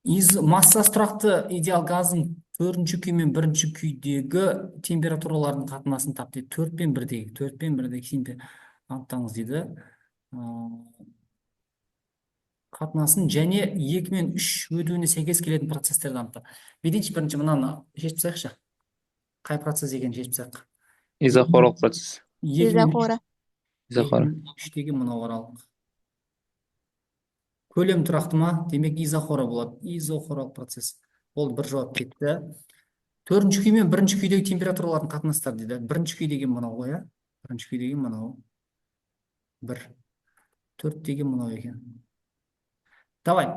Массасы тұрақты идеал газдың 4-ші күй мен 1-ші күйдегі температуралардың қатынасын тап дейді. 4 пен 1-дегі анықтаңыз дейді. Қатынасын және 2 мен 3 өтуіне сәйкес келетін процестерді анықта. Бедейінші бірінші мынаны шешіп тастайықшы. Қай процесс екенін шешіп тастайық. Изохорлық процесс. 2 мен Изохора. 3-тегі мынау аралық. Көлем тұрақты ма? Демек изохора болады. Изохоралық процесс. Ол бір жауап кетті. 4-ші күй мен 1-ші күйдегі температуралардың қатынастары дейді. 1-ші күй деген мынау ғой, иә? 1-ші күй деген мынау. 1. 4 деген мынау екен. Давай.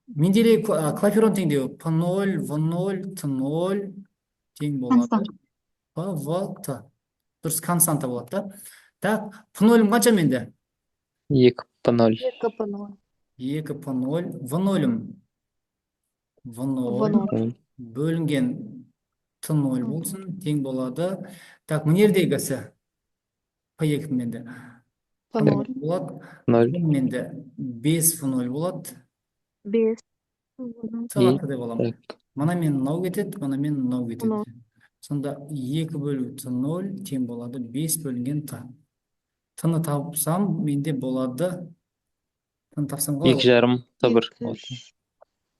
Менделей клапейрон теңдеуі. P0, V0, T0 тең болады. P, T. Дұрыс, константа болады да. Так, P0 қанша менде? 2P0. 2P0. 2P0, V0 V0. бөлінген T0 болсын, тең болады. Так, мнердегісі P2 менде P0. болады. 0. Менде 5V0 болады. 5. T деп аламын. Так. Мына мен мынау кетеді, мына мен мынау кетеді. Мынау. Сонда 2 бөлу T0 тең болады 5 бөлінген T. T-ны тапсам, менде болады. T-ны тапсам қалай болады? 2,5T1.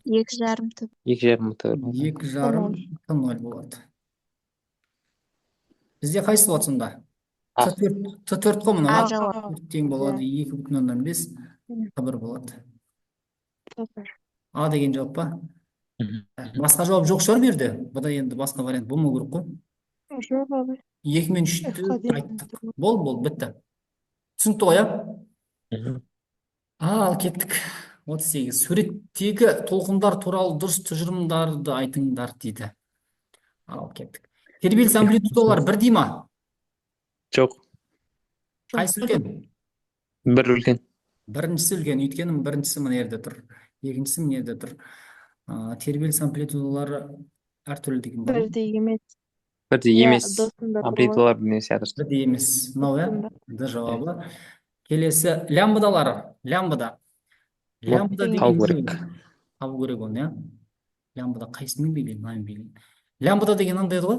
2,5-ті. 2,5T1. 2,5 T0 болады. Бізде қайсы болады сонда? А. T4 қой мына. А жауап. Тең болады 2,5 T1 болады. А деген жауап па? Басқа жауап жоқ шығар берді. Бұда енді басқа вариант болмау керек қой. Жоқ abi. 2 мен 3-ті айттық. Бол, бітті. Түсінікті ғой, иә? Ал кеттік. 38. Суреттегі толқындар туралы дұрыс тұжырымдарды айтыңдар дейді. Ал кеттік. Тербеліс амплитудалар бірдей ма? Жоқ. Қайсы үлкен? Бір үлкен. Біріншісі үлкен, өйткені біріншісі мына жерде тұр. Екіншісі мына жерде тұр. Тербеліс амплитудалары әртүрлі деген бар. Бірдей емес. Бірдей емес. Досында Амплитудалар бірдей сияқты. Бірдей емес. Мынау, иә? Д жауабы. Келесі лямбдалары. Лямбда Тау деген керек. табу керек оны, иә? Лямбда қайсымен белгілейді? Мынаны белгілейді. Лямбда деген андай еді ғой?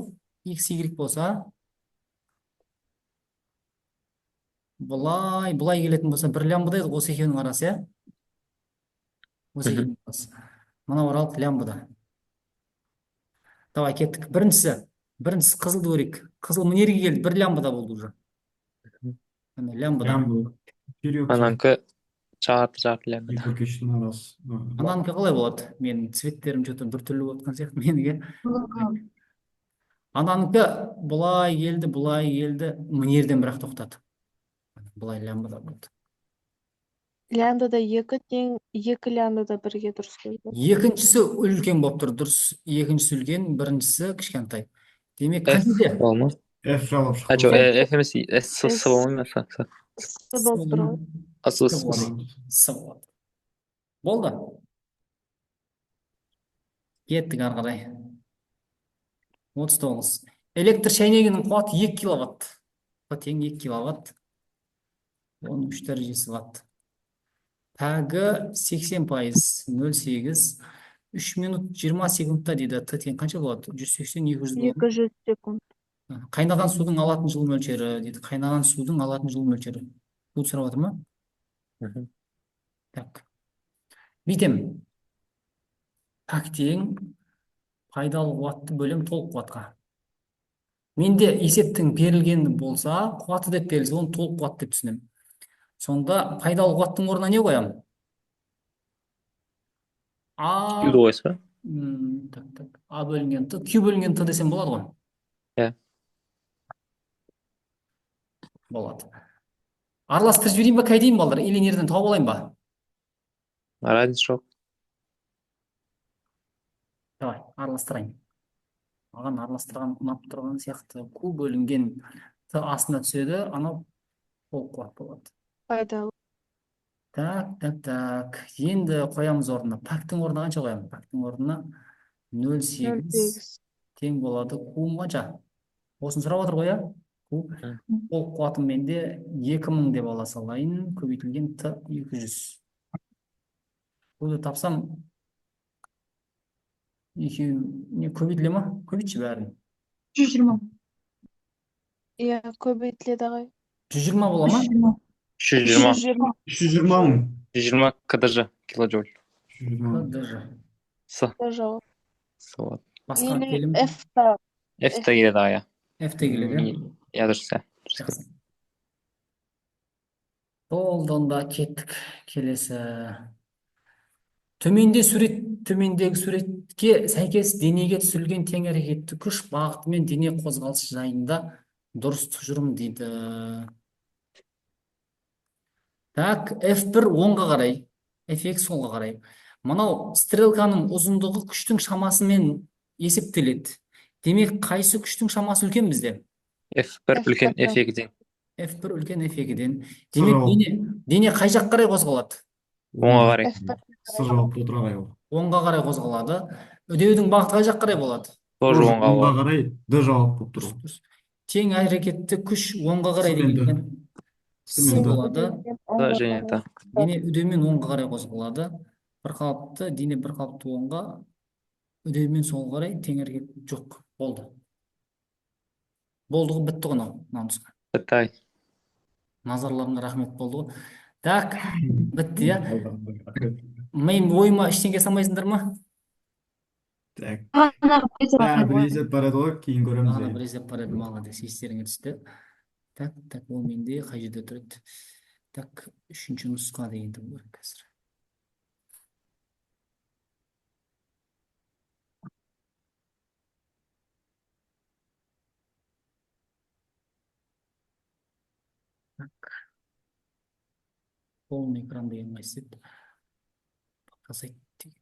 X, Y болса, бұлай келетін болса, бір лямбда еді, осы екеуінің арасы, иә? Осы екеуінің арасы. Мына аралық лямбда. Давай кеттік. Біріншісі қызылды көрейік. Қызыл мнерге келді, бір лямбда болды уже. Лямбда. Прям был. Вперед. Ананкі жарты лямбда. екі бүркештің арасы. Ананікі қалай болады? Менің цветтерім что-то біртүрлі болып жатқан сияқты менікі. Ананікі бұлай келді, мына жерден бірақ тоқтады. Бұлай лямбда болды. Лямбдада 2 тең 2 лямбдада 1-ге дұрыс келді. Екіншісі үлкен болып тұр, дұрыс. Екіншісі үлкен, біріншісі кішкентай. Демек, F қайсысы? бола ма? F жауап А, шықты. жоқ, F емес, S бола ма? С болып тұр ғой. С болады. Болды. Кеттік ары қарай. 39. Электр шайнегінің қуаты 2 киловатт. Тең 2 киловатт. Оның 3 дәрежесі ватт. Тәгі 80%, 0,8. 3 минут 20 секундта дейді. Т тең қанша болады? 180-200 болады. 200 секунд. Қайнаған судың алатын жыл мөлшері дейді. Қайнаған судың алатын жыл мөлшері. Бұл сұрап отыр ма? Так. Бүйтем. Так тең пайдалы қуатты бөлем толық қуатқа. Менде есептің берілгені болса, қуаты деп берілсе, оны толық қуат деп түсінемін. Сонда пайдалы қуаттың орнына не қоямын? Q-ді қойса ба? Так. А бөлінген Т, Q бөлінген Т десем болады ғой? Иә. Болады. Араластырып жіберейін ба, қайтейін балдар? Или нерден тауып алайын ба? Разница жоқ. Давай, араластырайын. Маған араластырған ұнап тұрған сияқты. Q бөлінген Т астына түседі, анау толық қуат болады. Пайдалы. Так. Енді қоямыз орнына. Пәктің орнына қанша қоямын? Пәктің орнына 0,8 тең болады. Q қанша? Осын сұрап отыр ғой, иә? Q. Ол қуатым менде 2000 деп ала салайын. Көбейтілген Т 200. Q-ді тапсам, екеуі көбейтіле ма? Көбейтші бәрін. 120. Иә, көбейтіледі ағай. 120 бола ма? 320. 320 мың. 120 КДЖ, килоджоуль. 320. Даже. С. Жауап. С болады. Басқа Или келім. F-та. F-та келеді ағая. F-те келеді. Иә, дұрыс. Жақсы. Болды, онда кеттік. Келесі. Төмендегі суретке сәйкес денеге түсірілген тең әрекетті күш бағыты мен дене қозғалысы жайында дұрыс тұжырым дейді. Так, F1 оңға қарай, Fx солға қарай. Мынау стрелканың ұзындығы күштің шамасымен есептеледі. Демек, қайсы күштің шамасы үлкен бізде? F1 үлкен F2-ден. F1 үлкен F2-ден. Демек, дене қай жақ қарай қозғалады? Оңға қарай. С жауапты отыр ағай ол. Оңға қарай қозғалады. Үдеудің бағыты қай жақ қарай болады? Тоже оңға Оңға болады. қарай Д жауап болып тұр. Дұрыс. Тең әрекетті күш оңға қарай С мен деген Д. С болады. Т және Т. Дене үдеумен оңға қарай қозғалады. Bir қалыпты, дене бір қалыпты оңға, үдеумен солға қарай тең әрекет жоқ. Болды. Болды ғой, бітті ғой мынау нұсқа. Бітті ай. Назарларыңа рахмет болды ғой. Так, бітті, иә. Мен ойыма ештеңе салмайсыңдар ма? Так. Ана Бір есеп бар еді ғой, кейін көреміз. Маған бір есеп бар еді, молодец, естеріңе түсті. Так, ол менде қай жерде тұрады? Так, үшінші нұсқа дегенді бар қазір. Так. Полный экран деген қайсы еді? Показать деген.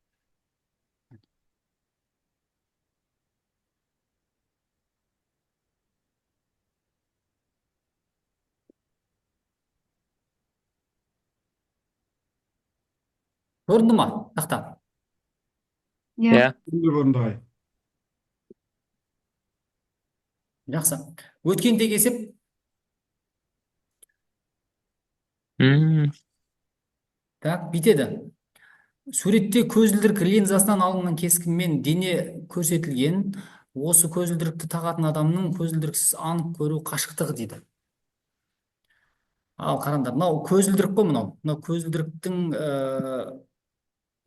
Көрінді ма? Тақта. Иә. Күнде көрінді ағай. Жақсы. Өткендегі есеп так бүйтеді. Суретте көзілдірік линзасынан алынған кескінмен дене көрсетілген. Осы көзілдірікті тағатын адамның көзілдіріксіз анық көру қашықтығы дейді. Ал қараңдар, мынау көзілдірік қой мынау. Мынау көзілдіріктің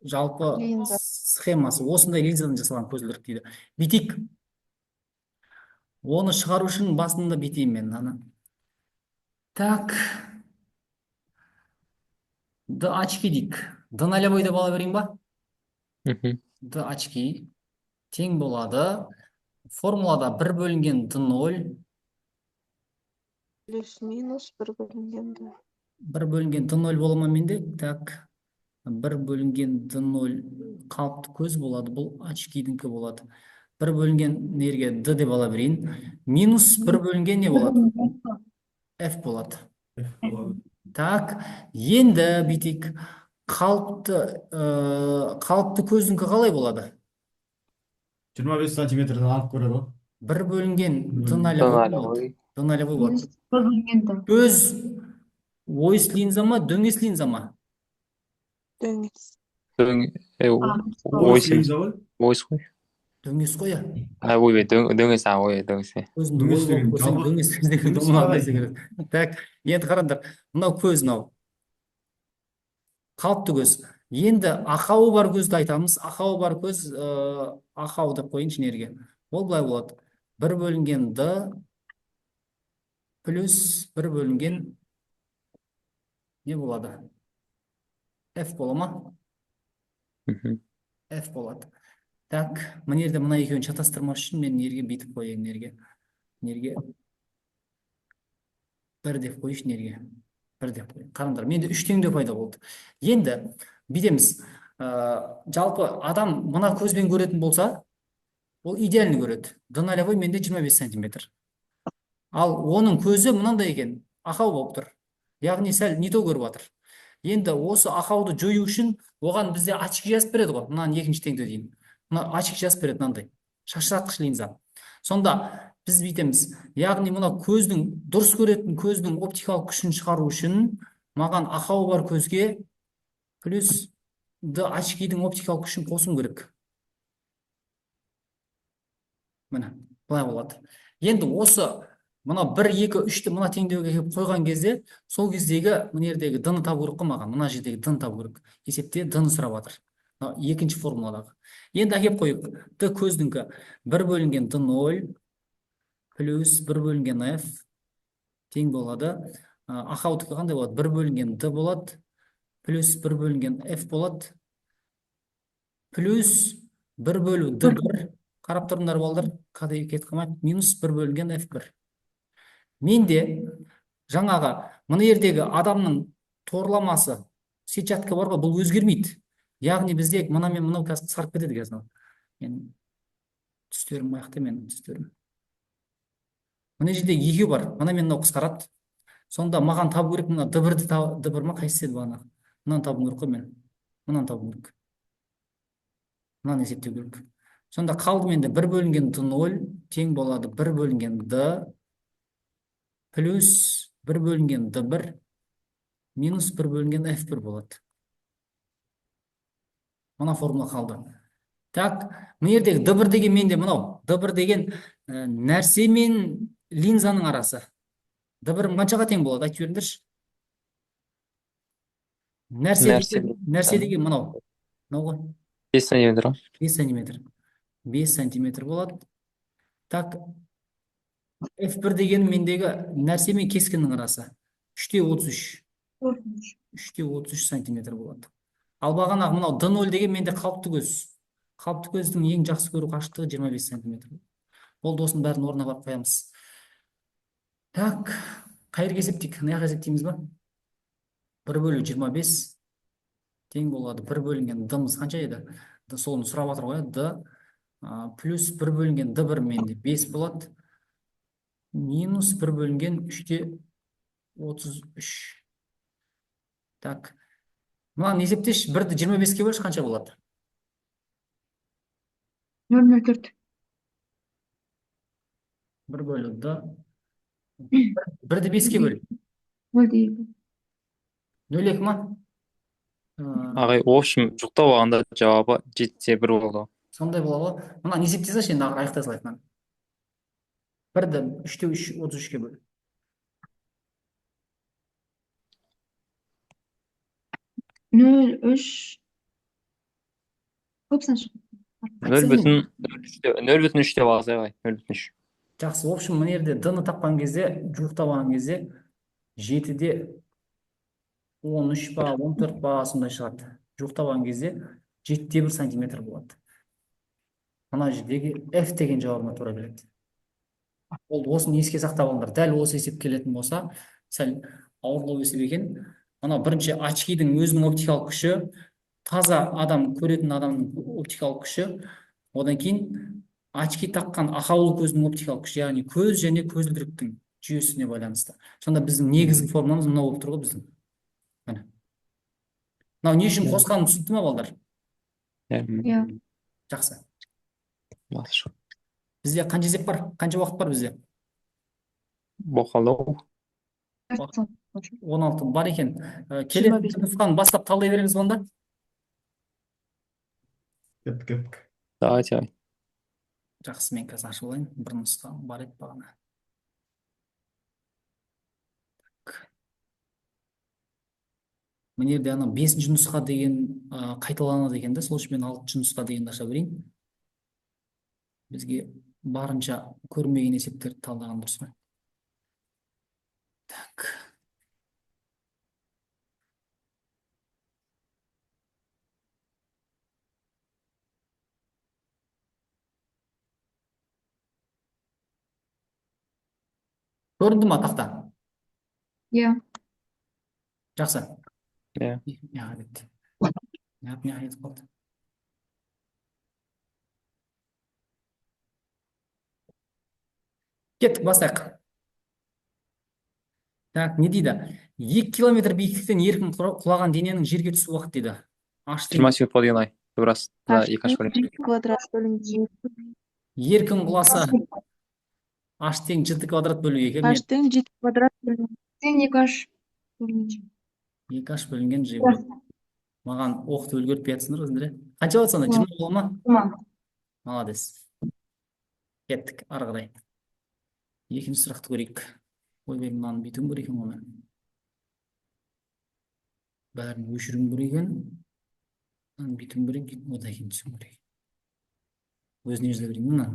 жалпы схемасы. Осындай линзадан жасалған көзілдірік дейді. Бүйтейік. Оны шығару үшін басында бүйтейін мен. Так. д очки дейік. д нолевой деп ала берейін ба? Мгм. д очки тең болады. Формулада 1 бөлінген д0, Плюс минус 1 бөлінген д. 1 бөлінген д0 бола ма менде? Так, 1 бөлінген д0 қалыпты көз болады. Бұл очкидіңкі болады. 1 бөлінген нерге д деп ала берейін. Минус 1 бөлінген не болады? F болады. Так, енді бүйтейік. Қалыпты көзіңкі қалай болады? 25 сантиметрден алып көреді ғой. 1 бөлінген д Д нолевой болады. нолевой. Д нолевой болады. Минус 1 бөлінген д. Көз ойыс линза ма, дөңес линза ма? Дөңес. Ойыс линза ғой. ойыс қой. Дөңес қой. Ойбай, дөңес, ой, дөңес. Көзіңді Дөңес ой деген болып көрсең, жалпы- дөңес деген дөңес домалақ қалай? нәрсе керек. Так, енді қараңдар. Мынау көз мынау. Қалыпты көз. Енді ақауы бар көзді айтамыз. Ақауы бар көз, ақау деп қойыңызшы нерге. Ол былай болады. 1 бөлінген д плюс 1 бөлінген не болады? F бола ма? Мгм. F болады. Так, мына жерде мына екеуін шатастырмас үшін мен нерге бүйтіп қояйын нерге. Нерге 1 деп қойшы нерге. 1 деп қойайын. Қараңдар, менде 3 теңдеу пайда болды. Енді бүйтеміз. Жалпы адам мына көзбен көретін болса, ол идеальный көреді. Д нолевой менде 25 сантиметр. Ал оның көзі мынандай екен, ақау болып тұр. Яғни сәл не то көріп жатыр. Енді осы ақауды жою үшін оған бізде очки жазып береді ғой. Мынаны екінші теңдеу дейін. Мына очки жазып береді мынандай. Шашыратқыш линза. Сонда біз бүйтеміз. Яғни мына көздің дұрыс көретін көздің оптикалық күшін шығару үшін маған ақауы бар көзге плюс д очкидің оптикалық күшін қосуым керек. Міне, былай болады. Енді осы мына 1, 2, 3-ті мына теңдеуге келіп қойған кезде, сол кездегі мына жердегі д-ны табу керек қой маған. Мына жердегі д-ны табу керек. Есепте д-ны сұрап жатыр. Екінші формуладағы. Енді әкеп қойып, д көздіңкі 1 бөлінген д0 плюс 1 бөлінген f тең болады. Ақаудікі қандай болады? 1 бөлінген д болады. Плюс 1 бөлінген f болады. Плюс 1 бөлу д1. Қарап тұрыңдар балдар, қандай кетіп қалмайды. Минус 1 бөлінген f1. Менде жаңағы мына жердегі адамның торламасы, сетчатка бар ғой, бұл өзгермейді. Яғни бізде мына мен мынау қазір қысқарып кетеді қазір. Мен түстерім аяқты мен түстерім. Мына жерде екеу бар. Мына мен мынау қысқарады. Сонда маған табу керек мына д1-ді д1 ма қайсысы еді бағана? Мынаны табу керек қой мен. Мынаны табу керек. Мынаны есептеу керек. Сонда қалды менде 1 бөлінген д0 тең болады 1 бөлінген д плюс 1 бөлінген д1 минус 1 бөлінген f1 болады. Мына формула қалды. Так, мына жердегі д1 деген менде мынау. д1 деген нәрсе мен линзаның арасы. д1 қаншаға тең болады? Айтып беріңдерші. Нәрсе деген мынау. Мынау ғой. 5 сантиметр. 5 сантиметр. 5 сантиметр болады. Так, f1 деген мендегі нәрсе мен кескіннің арасы. 3/33. 3/33 сантиметр болады. Ал бағанағы мынау д0 деген менде қалыпты көз. Қалыпты көздің ең жақсы көру қашықтығы 25 сантиметр. Ол досын бәрін орнына барып қоямыз. Так, қайыр есептейік. Мына жаққа есептейміз ба? 1 бөлу 25 тең болады. 1 бөлінген д-мыз қанша еді? Соны сұрап жатыр ғой, д плюс 1 бөлінген д1 менде 5 болады. Минус 1 бөлінген 3/33. Так. Мынаны есептеші, 1-ді 25-ке бөлші қанша болады? 0,04. 1 бөлу д. 1-ді 5-ке бөл. 0,2. 0,2 ма? Ағай, в общем, жұқтап алғанда жауабы 7/1 болды. Сондай болады ғой. Мынаны есептей салшы, енді аяқтай салайық. 1-ді 3/33-ке бөл. 0,3. Көп сан шығады. 0,3 деп алғыз ағай. 0,3. Жақсы, в общем, мына жерде д-ны тапқан кезде, жуықтап алған кезде 7-де 13 па 14 па сондай шығады. Жуықтаған кезде 7-1 сантиметр болады. Мына жердегі F деген жауабына тура келеді. Ол осыны еске сақтап алыңдар. Дәл осы есеп келетін болса, сәл ауырлау есеп екен. Ана бірінші очкидің өзінің оптикалық күші, таза адам көретін адамның оптикалық күші, одан кейін очки таққан ақаулы көздің оптикалық күші, яғни көз және көзілдіріктің жүйесіне байланысты. Сонда біздің негізгі формуламыз мынау болып тұр ғой біздің. Міне. Мынау не үшін қосқанын түсінікті ма балдар? Иә. Жақсы. Жақсы. Бізде қанша есеп бар? Қанша уақыт бар бізде? Боқалау. 16 бар екен. 25. Келесі нұсқаны бастап талдай береміз онда. Кеттік. Давайте. Жақсы, мен қазір ашып алайын. Бір нұсқа бар еді бағана. Мына жерде ана 5-ші нұсқа деген қайталанады екен да, сол үшін мен 6-ші нұсқа дегенді аша берейін. Бізге барынша көрмеген есептерді талдаған дұрыс қой. Так. Көрінді ма тақта? Иә. Жақсы. Иә. Не айтып қалды? Кеттік, бастайық. Так, не дейді? 2 километр биіктіктен еркін құлаған дененің жерге түсу уақыт дейді. 20 секунд по деген ай. Раз, екінші бөлім. Квадрат бөлінген Еркін құласа h тең g квадрат бөлу 2. h тең g квадрат бөлінген Сен 2h бөлінген. 2h бөлінген g болады. Маған оқты үлгертпей жатсыңдар өзіңдер. Қанша болады сонда? 20 бола ма? Tamam. Молодец. Кеттік, ары қарай. Екінші сұрақты көрейік. Ойбай, мынаны бүйтуім керек екен ғой. Бәрін өшіргім керек екен. Мынаны бүйтуім керек, одан кейін түсуім керек. Өзіне жаза берейін. Мына.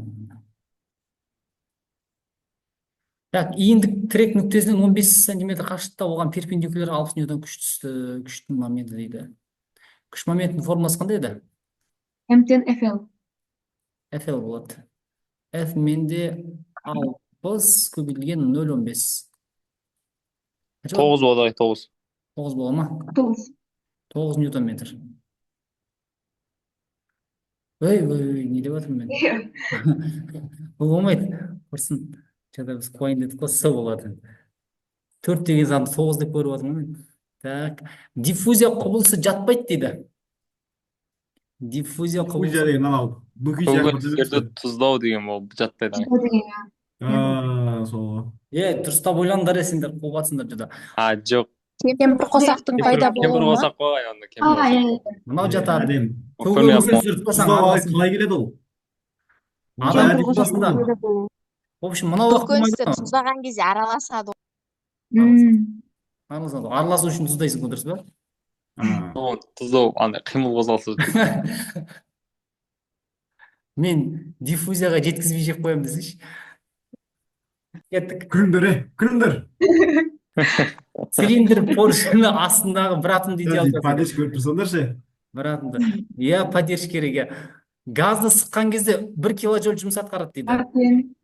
Так, иіндік тірек нүктесінен 15 сантиметр қашықтықта оған перпендикуляр 60 ньютон күш түсті. Күштің моменті дейді. Күш моментінің формуласы қандай еді? M тен FL. FL болады. F менде 60 көбейтілген 0,15. 9 болады ай, 9. 9 бола ма? 9. 9 ньютон метр. Ой, не деп жатырмын мен? Бұл болмайды. Құрсын. Жаңа біз қойын дедік қой, С болады. 4 деген санды 9 деп көріп отырмын мен. Так, диффузия құбылысы жатпайды дейді. Диффузия Фузия құбылысы. деген анау бүкей сияқты Көгілдерді тұздау деген ол жатпайды ай. Бұл деген. Сол. Дұрыстап ойлаңдар сендер, қуып жатсыңдар жүда. Жоқ. Кемпір қосақтың пайда Кемпір болуы ма? қосақ қой, онда кемпір қосақ. Иә. Мынау жатады. Әдем. Көкөніс тұтпасаң араласың. Қалай келеді ол? Адам Әдем тұтпасында. пайда болуы. В общем, мынау уақыт Көкөністі болмайды ма? тұздаған кезде араласады. Араласады. Араласу үшін тұздайсың ғой, дұрыс па? Ол тұздау, андай қимыл қозғалысы. Мен диффузияға жеткізбей жеп қоямын десейші. Кеттік. Күліңдер. Цилиндр поршені астындағы бір атомды идеал Падеш көріп тұрсаңдар ше. бір атомды. Падеж керек, иә. Газды сыққан кезде 1 килоджоуль жұмыс атқарады дейді. Артен.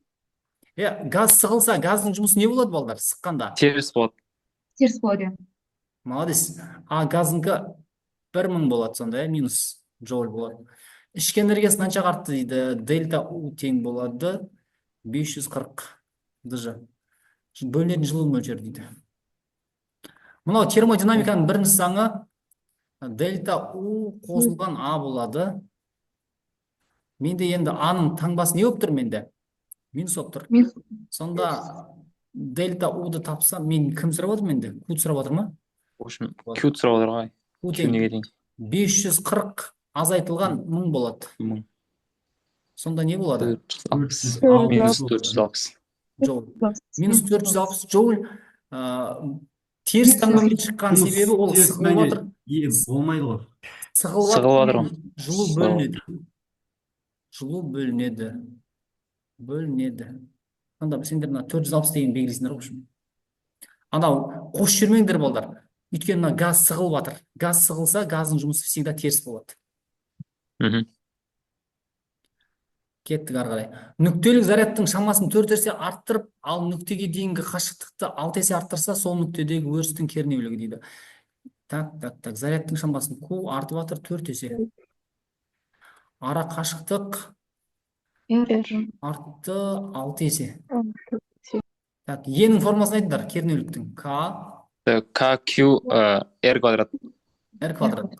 Газ сығылса, газдың жұмысы не болады, балдар, сыққанда? Теріс болады. Теріс болады. Молодец. А газыңқы 1000 болады сонда, минус джоуль болады. Ішкі энергиясы қанша артты дейді. Дельта U тең болады 540 дж. Бөлінетін жылу мөлшері дейді. Мынау термодинамиканың бірінші заңы дельта U қосылған А болады. Менде енді А-ның таңбасы не болып тұр менде? Минус болып тұр. Сонда дельта U-ды тапсам, мен кім сұрап отыр менде? Q сұрап отыр ма? В общем, Q сұрап отыр ғой. Q Q неге дейін? 540 азайтылған 1000 болады. 1000. Сонда не болады? 460. Минус 460. Джоуль. Минус 460 джоуль. Теріс таңбамен шыққан себебі ол сығылып отыр. Болмайды ғой. Сығылып отыр. Жылу бөлінеді. Жылу бөлінеді. Сонда сендер мына 460 деген белгілейсіңдер ғой. Анау қосып жүрмеңдер балдар. Өйткені мына газ сығылып жатыр. Газ сығылса, газдың жұмысы всегда теріс болады. Мгм. Кеттік ары қарай. Нүктелік зарядтың шамасын 4 есе арттырып, ал нүктеге дейінгі қашықтықты 6 есе арттырса, сол нүктедегі өрістің кернеулігі дейді. Так. Зарядтың шамасын Q артып жатыр 4 есе. Ара қашықтық артты 6 есе. Так, Е-нің формасын айтыңдар, кернеуліктің. KQ R квадрат. R квадрат.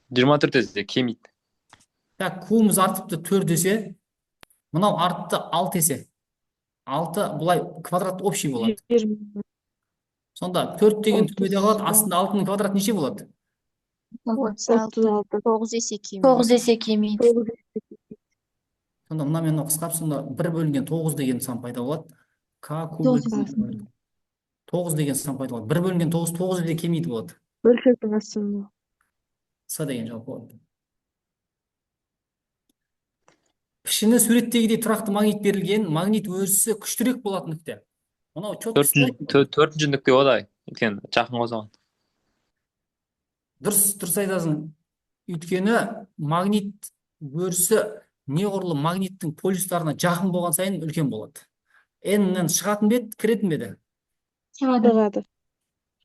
24 есе кемейді. Так, Q-мыз артыпты 4 есе. Мынау артты 6 есе. 6 бұлай квадрат общий болады. 20. Сонда 4 деген төбеде қалады, 36. астында 6-ның квадраты неше болады? 36. 36. 9 есе кемейді. 9 есе кемейді. Сонда мына мен қысқарып, сонда 1 бөлінген 9 деген сан пайда болады. К Q бөлінген 9 деген сан пайда болады. 1 бөлінген 9 есе кемейді болады. Бөлшектің астында. С деген жауап болады. Пішіні суреттегідей тұрақты магнит берілген, магнит өрісі күштірек болатын нүкте. Мынау Төртінші нүкте одай. Өйткені жақын қосаған. дұрыс айтасың. Өйткені магнит өрісі неғұрлым магниттің полюстарына жақын болған сайын үлкен болады. N-нен шығатын бет, кіретін беді. Шығады.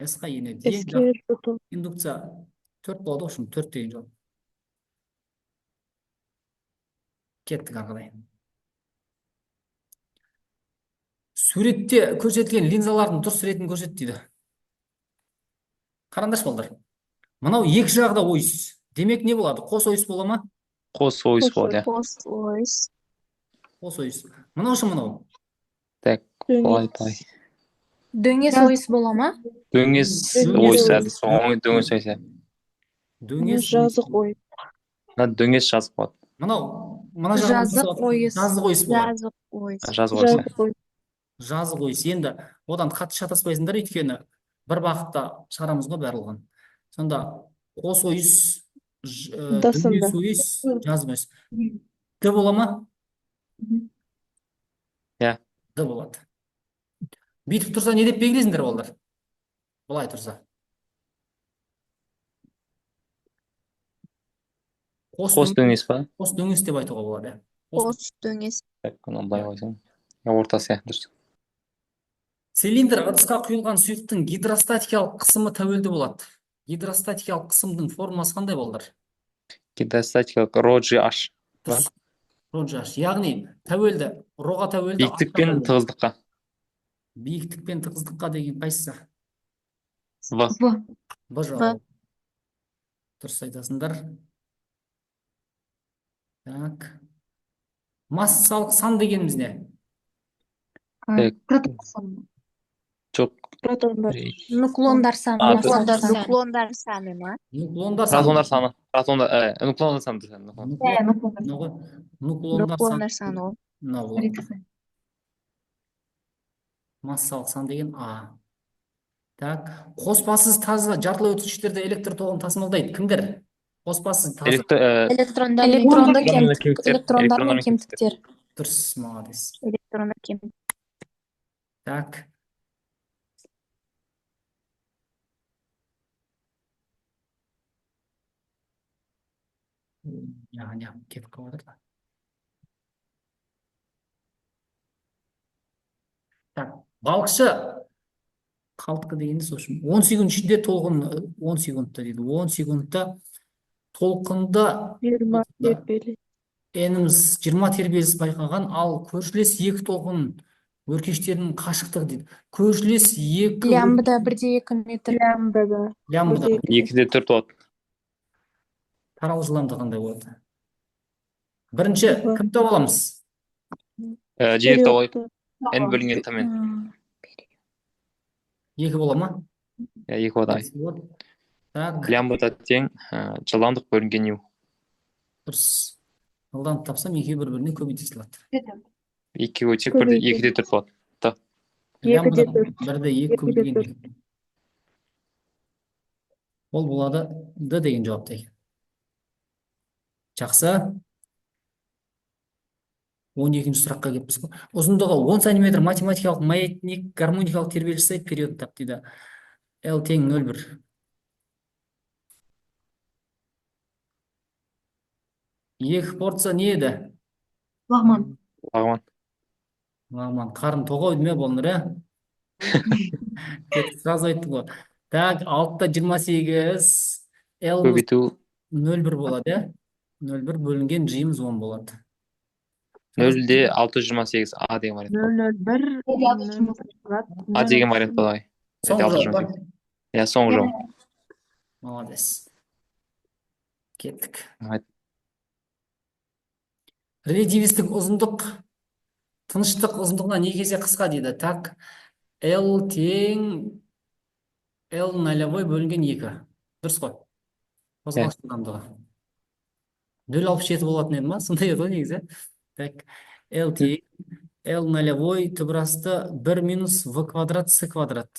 S-қа енеді. Ең Эске жақын индукция 4 болады, в общем, 4 деген жауап. Кеттік ары қарай. Суретте көрсетілген линзалардың дұрыс ретін көрсет дейді. Қараңдаршы балдар. Мынау екі жағда ойыс. Демек не болады? Қос ойыс бола ма? Қос ойыс болады. Қос ойыс. Қос ойыс. Мынау үшін мынау. Так, Дөңес. былай. Дөңес ойыс бола ма? Дөңес Дөңес ойыс ойыс. әді, соңы дөңес ойыс әді. Дөңес Жазық ой. Мына дөңес жазық болады. Мына Жазық ойыс. жазық ойыс болады. Жазық ойыс. Жазық ойыс. Жазық ой. Жазық ойыс. Енді одан қатты шатаспайсыңдар, өйткені бір бағытта шығарамыз ғой барлығын. Сонда қос ойыс, дөңес ойыс, жазық ойыс. Д бола ма? Иә. Д болады. Бүйтіп тұрса не деп белгілейсіңдер балдар? Бұлай тұрса. Қос дөңес па? Қос дөңес деп айтуға болады. Қос дөңес. Так, оны былай қойсаң. Ортасы сияқты дұрыс. Цилиндр ыдысқа құйылған сұйықтың гидростатикалық қысымы тәуелді болады. Гидростатикалық қысымдың формасы қандай балдар? Гидростатикалық ρGH. Дұрыс. ρGH. Яғни тәуелді, роға тәуелді. Биіктік пен тығыздыққа. Биіктік пен тығыздыққа деген қайсысы? В. Б жауабы. Дұрыс айтасыңдар. Так. Массалық сан дегеніміз не? Жоқ. Протондар. Нуклондар саны. Нуклондар Массалық саны. Нуклондар саны ма? Нуклондар саны. Протондар саны. Нуклондар саны. Нуклондар Нуклондар саны. саны ол. Мынау болады. Массалық сан деген А. Так. Қоспасыз таза жартылай өткізгіштерде электр тоғын тасымалдайды. Кімдер? Қоспасыз таза. Электрондар мен кемтіктер. Дұрыс, молодец. Электрондар кем. Так. Яғни кетіп қалып жатыр. Так, балықшы қалтқы дегенде сол үшін 10 секунд ішінде толқын 10 секундта дейді. 10 секундта толқында 20 тербелі. N-іміз 20 тербеліс байқаған, ал көршілес екі толқын өркештерінің қашықтығы дейді. Көршілес екі Лямбда 1,2 метр. Лямбда. лямбда 2-4 болады. таралғы жылдамдығы қандай болады? Бірінші кім тауып аламыз? Жиек тауып N бөлінген төмен. Екі бола ма? Екі одай. Так, Лямбда тең жылдамдық бөлінген U. дұрыс. Жылдамдық тапсам екеуі бір-біріне көбейте салады. 2-4 болады. Лямбда 2-4. 1-2 көбейтілген 2. Ол болады Д деген жауапта екен. Жақсы. 12-ші сұраққа келіппіз ғой. Ұзындығы 10 см математикалық маятник гармоникалық тербеліс сайт период тап дейді. L тең 0,1. Екі порция не еді? Лагман. Лагман. Лагман. Қарын тоғойды ме болныр, Кеттік, сразу айттым ғой. Так, 6/28. L-іміз Көбейту 0,1 болады, 0,1 бөлінген G-іміз 10 болады. 0,628 А деген вариант бар. 0,01 А деген вариант бар. Соңғы жауап па? Иә, соңғы жауап. Молодец. Кеттік. Айт. Редивистік ұзындық тыныштық ұзындығына не есе қысқа дейді. Так, L тең L нолевой бөлінген 2. Дұрыс қой. Қозғалыс жылдамдығы. 0,67 болатын еді ма? Сондай еді ғой негізі. Так, L тең L нолевой түбірасты 1 минус V квадрат С квадрат.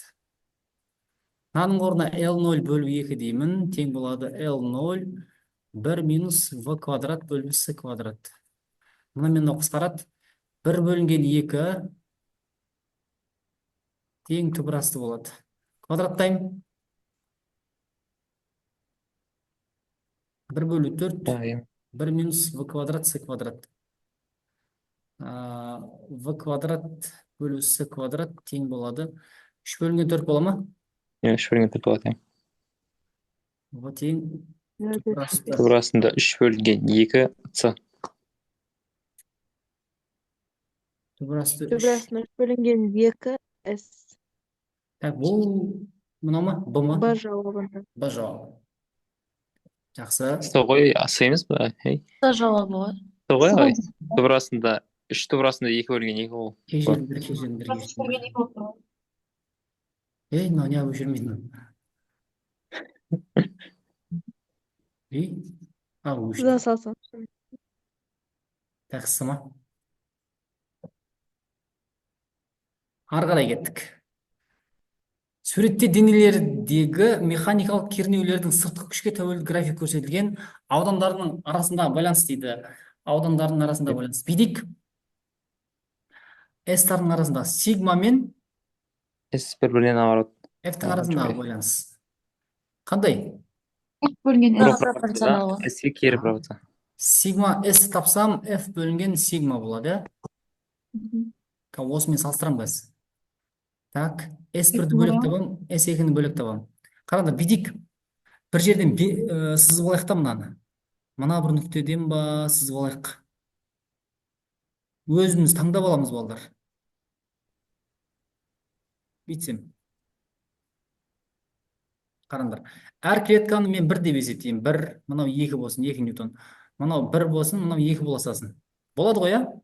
Мынаның орнына L0 бөліп 2 деймін. Тең болады L0 1 минус V квадрат бөліп С квадрат. Мына мен қысқарады. 1 бөлінген 2 тең түбірасты болады. Квадраттайым. 1 бөлі 4. 1 минус V квадрат С квадрат. V квадрат бөлі С квадрат тең болады. 3 бөлінген 4 бола ма? Иә, 3 бөлінген 4 болады. V тең түбірасты. Түбірасында 3 бөлінген 2 С. Түбірасты 3. Түбірасына 3 бөлінген 2 S. Так, бұл мына ма? Б ма? Б жауабында. Б жауабы. Жақсы. С ғой, С емес па? С жауабы ғой. С ғой, ай. Түбірасында 3 түбірасында 2 бөлінген 2 ол. Кешіріңдер, кешіріңдер. Ей, мынау не өшірмейді. Өшір. Сюда салсам. Тақсы ма? Ары қарай кеттік. Суретте денелердегі механикалық кернеулердің сыртқы күшке тәуелді график көрсетілген, аудандарының арасындағы байланыс дейді. Аудандарының арасында байланыс. Бидік S-тардың арасында сигма мен S бір-бірінен ауырады. F-тің арасындағы байланыс. Қандай? F бөлінген S. Пропорционал ғой. S-ке кері пропорционал. Сигма S тапсам, F бөлінген сигма болады. Осымен салыстырам біз. Так, S1-ді бөлек табам, S2-ні бөлек табам. Қараңдар, бидік бір жерден сызып алайық та мынаны. Мына бір нүктеден ба сызып алайық. Өзіміз таңдап аламыз балдар. Бүйтсем. Қараңдар. Әр клетканы мен 1 деп есептеймін. 1, мынау 2 болсын, 2 ньютон. Мынау 1 болсын, мынау 2 боласасын. Болады ғой,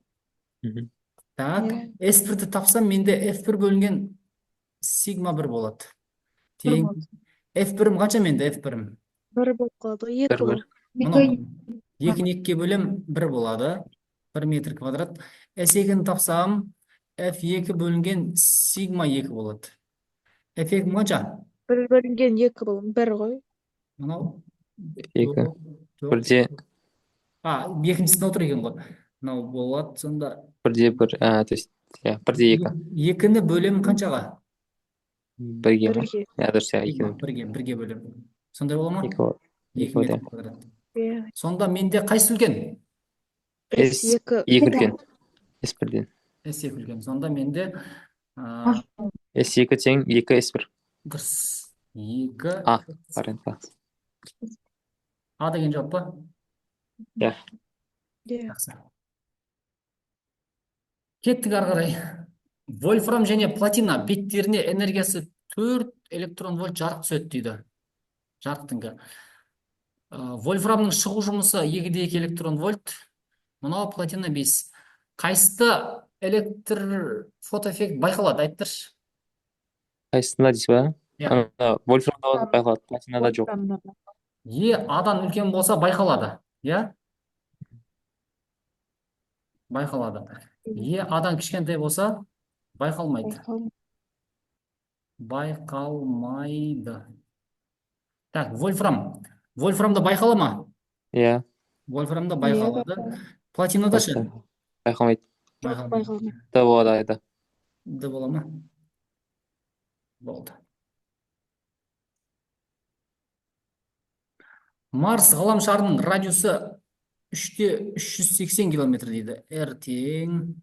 Мгм. Так, S1-ді тапсам, менде F1 бөлінген сигма 1 болады. Тең. F1-ім қанша менде F1-ім? 1 болып қалады ғой, 2 Бір-бір. Мынау 2-ні 2-ге бөлем 1 болады. 1 метр квадрат. S2-ні тапсам, F2 бөлінген сигма 2 болады. F2 қанша? 1 бөлінген 2 бұл 1 ғой. Мынау 2. Бірде екіншісін отыр екен ғой. Мынау болады, сонда бірде 1, то есть, иә, бірде 2. 2-ні бөлем қаншаға? 1-ге ма? 1-ге. Иә, дұрыс, иә, 1-ге бөлем. Сондай бола ма? 2 болады. 2 метр квадрат. Иә. Сонда менде қайсы үлкен? S2 үлкен. S1-ден. S2 үлкен. Сонда менде S2 тең 2 S1. дұрыс. 2 А, вариант па? А деген жауап па? Иә. Иә. Жақсы. Кеттік ары қарай. Вольфрам және платина беттеріне энергиясы 4 электрон вольт жарық түседі дейді. Жарықтың. Вольфрамның шығу жұмысы 2-2 электрон вольт. Мынау платина 5. Қайсыда электр фотоэффект байқалады, айттыршы. Қайсысында дейсіз ба? Иә. Вольфрамда байқалады, платинада жоқ. Адан үлкен болса байқалады. Иә? Байқалады. Адан кішкентай болса байқалмайды. Байқалмайды. Так, вольфрам. Вольфрамда байқала ма? Иә. Вольфрамда байқалады. Платинада ше? Байқалмайды. Байқалмайды. Да болады, айда. Д бола ма? Болды. Марс ғаламшарының радиусы 3/380 километр дейді. R тең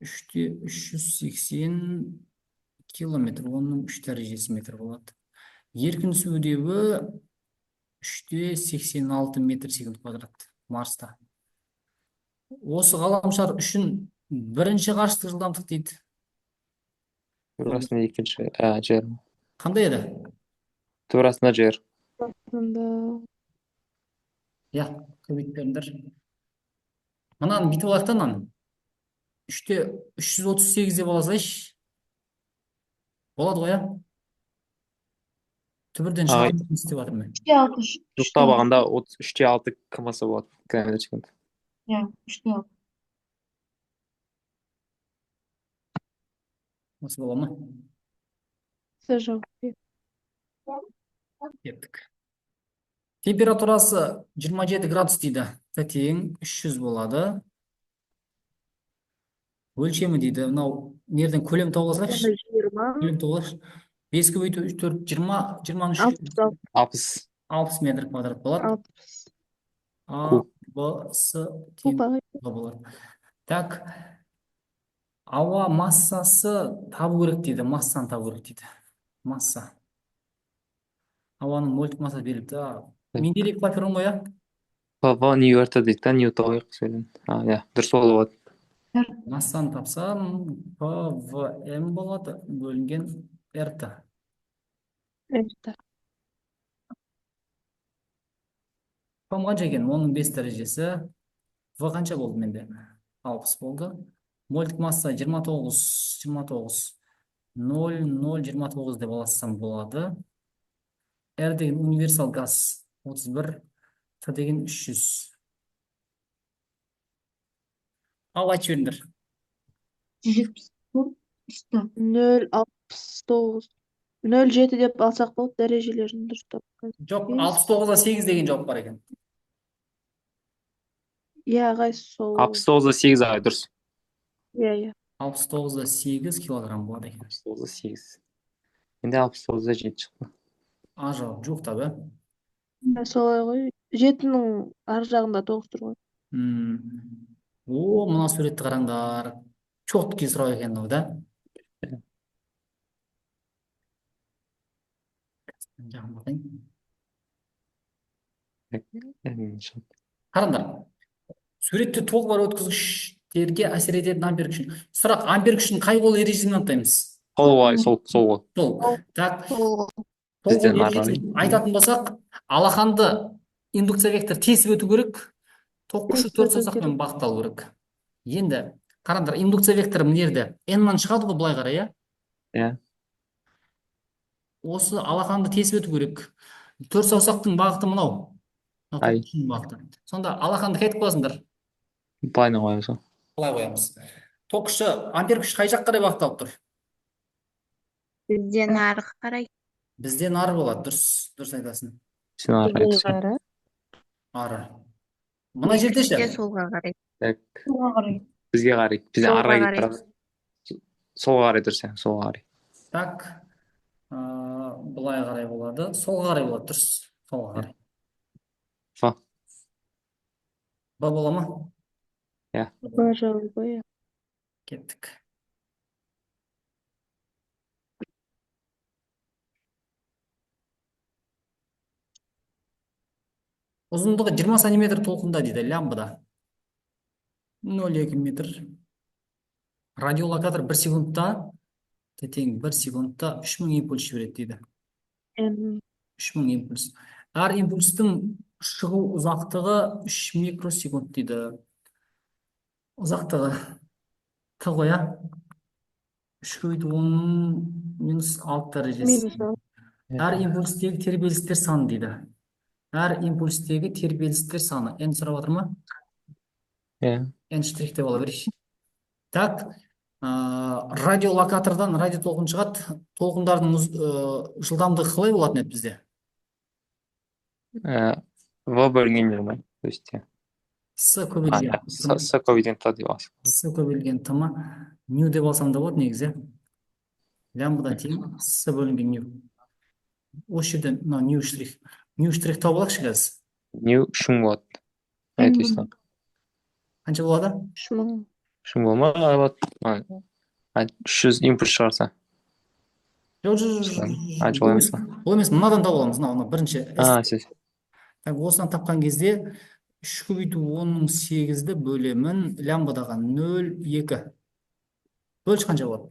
3/380 километр, оның 3 дәрежесі метр болады. Еркін сөйлеуі 3/86 метр секунд квадрат Марста. Осы ғаламшар үшін бірінші ғарыштық жылдамдық дейді. Турасында екінші жер. Қандай еді? Турасында жер. Сонда Я, көбейтіп беріңдер. Мынаны бүйтіп алайық та мынаны. 3/338 деп ала салайыншы. Болады ғой, иә? Түбірден Ағай. шығарып істеп жатырмын мен. 3/6. Жоқтап алғанда 3/6 км болады километр секунд. Иә, 3/6. Осы бола ма? С жауап бер. Кеттік. Температурасы 27 градус дейді. Тең 300 болады. Өлшемі дейді. Мынау нерден көлем тауып алсайықшы. 20, Көлем тауып алайықшы. 5 көбейту 4, 20, 23, 60, 60. 60 метр квадрат болады. 60. А, Куб. Б, С, Куб, тең ағай. болады. Так, ауа массасы табу керек дейді. Массаны табу керек дейді. Масса. Ауаның мольдық массасы берілді. Менделеев папирон ғой, иә? ПВ Нью-Йоркта дейді да, Ньютон сөйлем. Иә, дұрыс болады. Массаны тапсам, ПВМ болады, бөлінген РТ. Эрта. П қанша екен? Оның 5 дәрежесі. В қанша болды менде? 60 болды. Мольдық масса 29, 0,029 деп алсам болады. R деген универсал газ 31, Т деген 300. Ал айтып беріңдер. 170 үсті. 0,69. 0,7 деп алсақ болады дәрежелерін дұрыстап. Жоқ, 69-да 8 деген жауап бар екен. Иә, ағай, сол. 69-да 8 ағай дұрыс. Иә. 69-да 8 килограмм болады екен. 69-да 8. Менде 69-да 7 шықты. А жауап жоқ та, бе? Солай ғой. 7-нің ар жағында 9 тұр ғой. О, мына суретті қараңдар. Четкий сұрақ екен мынау, да? Жағын бақайын. Қараңдар. Суретте тоғы бар өткізгіштерге әсер ететін ампер күшін. Сұрақ, ампер күшін қай қол ережесімен анықтаймыз? Сол ғой, сол ғой. Сол. Так, Бізден сол ары ережесін айтатын болсақ, алақанды индукция вектор тесіп өту керек. Тоқ күші Тесіп 4 өту саусақпен бағытталу керек. Енді, қараңдар, индукция векторы мінерді n-нан шығады ғой былай қарай, иә? Иә. Осы алақанды тесіп өту керек. 4 саусақтың бағыты мынау. Ай. Сонда алақанды қайтып қоясыңдар. Былайына қоямыз ғой. Былай қоямыз. Ток күші, ампер күші қай жаққа қарай бағытталып тұр? Бізден ары қарай. Бізден ары болады, дұрыс айтасың. Сен ары айтсың. Ары. Ары. Мына жерде ше? Екіншіде солға қарай. Так, Солға қарай. бізге қарай. Бізден Солға ары қарай. кетіп солға қарай тұрсаң, солға қарай. Так, былай қарай болады, солға қарай болады, дұрыс. Солға қарай. Фа. Б бола ма? Пожалуй, Кеттік. Ұзындығы 20 сантиметр толқында дейді, лямбда. 0,2 метр. Радиолокатор 1 секундта, тең 1 секундта 3000 импульс жібереді дейді. 3000 импульс. Әр импульстың шығу ұзақтығы 3 микросекунд дейді. Ұзақтығы Т ғой, иә? 3 көбейту 10 минус 6 дәрежесі. Әр импульстегі тербелістер саны дейді. Әр импульстегі тербелістер саны. N сұрап отыр ма? Иә. N штрих деп ала берейінші. Так, радиолокатордан радио толқын шығады. Толқындардың жылдамдығы қалай болатын еді бізде? В бөлінген 20. То есть, С көбейтілген. С көбейтілген Т деп аласың. С көбейтілген Т ма? Нью деп алсам да болады негізі. Лямбда тең С бөлінген нью. Осы жерден нью штрих. нью штрих тауып алайықшы қазір. New 3000 болады. Айтыңызшы. Қанша болады? 3000. 3000 болма, 300 импульс шығарса. Жоқ, Қанша ол оламыз емес, ба? ол емес, мынадан тауып аламыз. Мына бірінші. Сіз. Так, осыдан тапқан кезде 3 көбейту 10-ның 8-ді бөлемін лямбдаға 0,2. Бөлші қанша болады?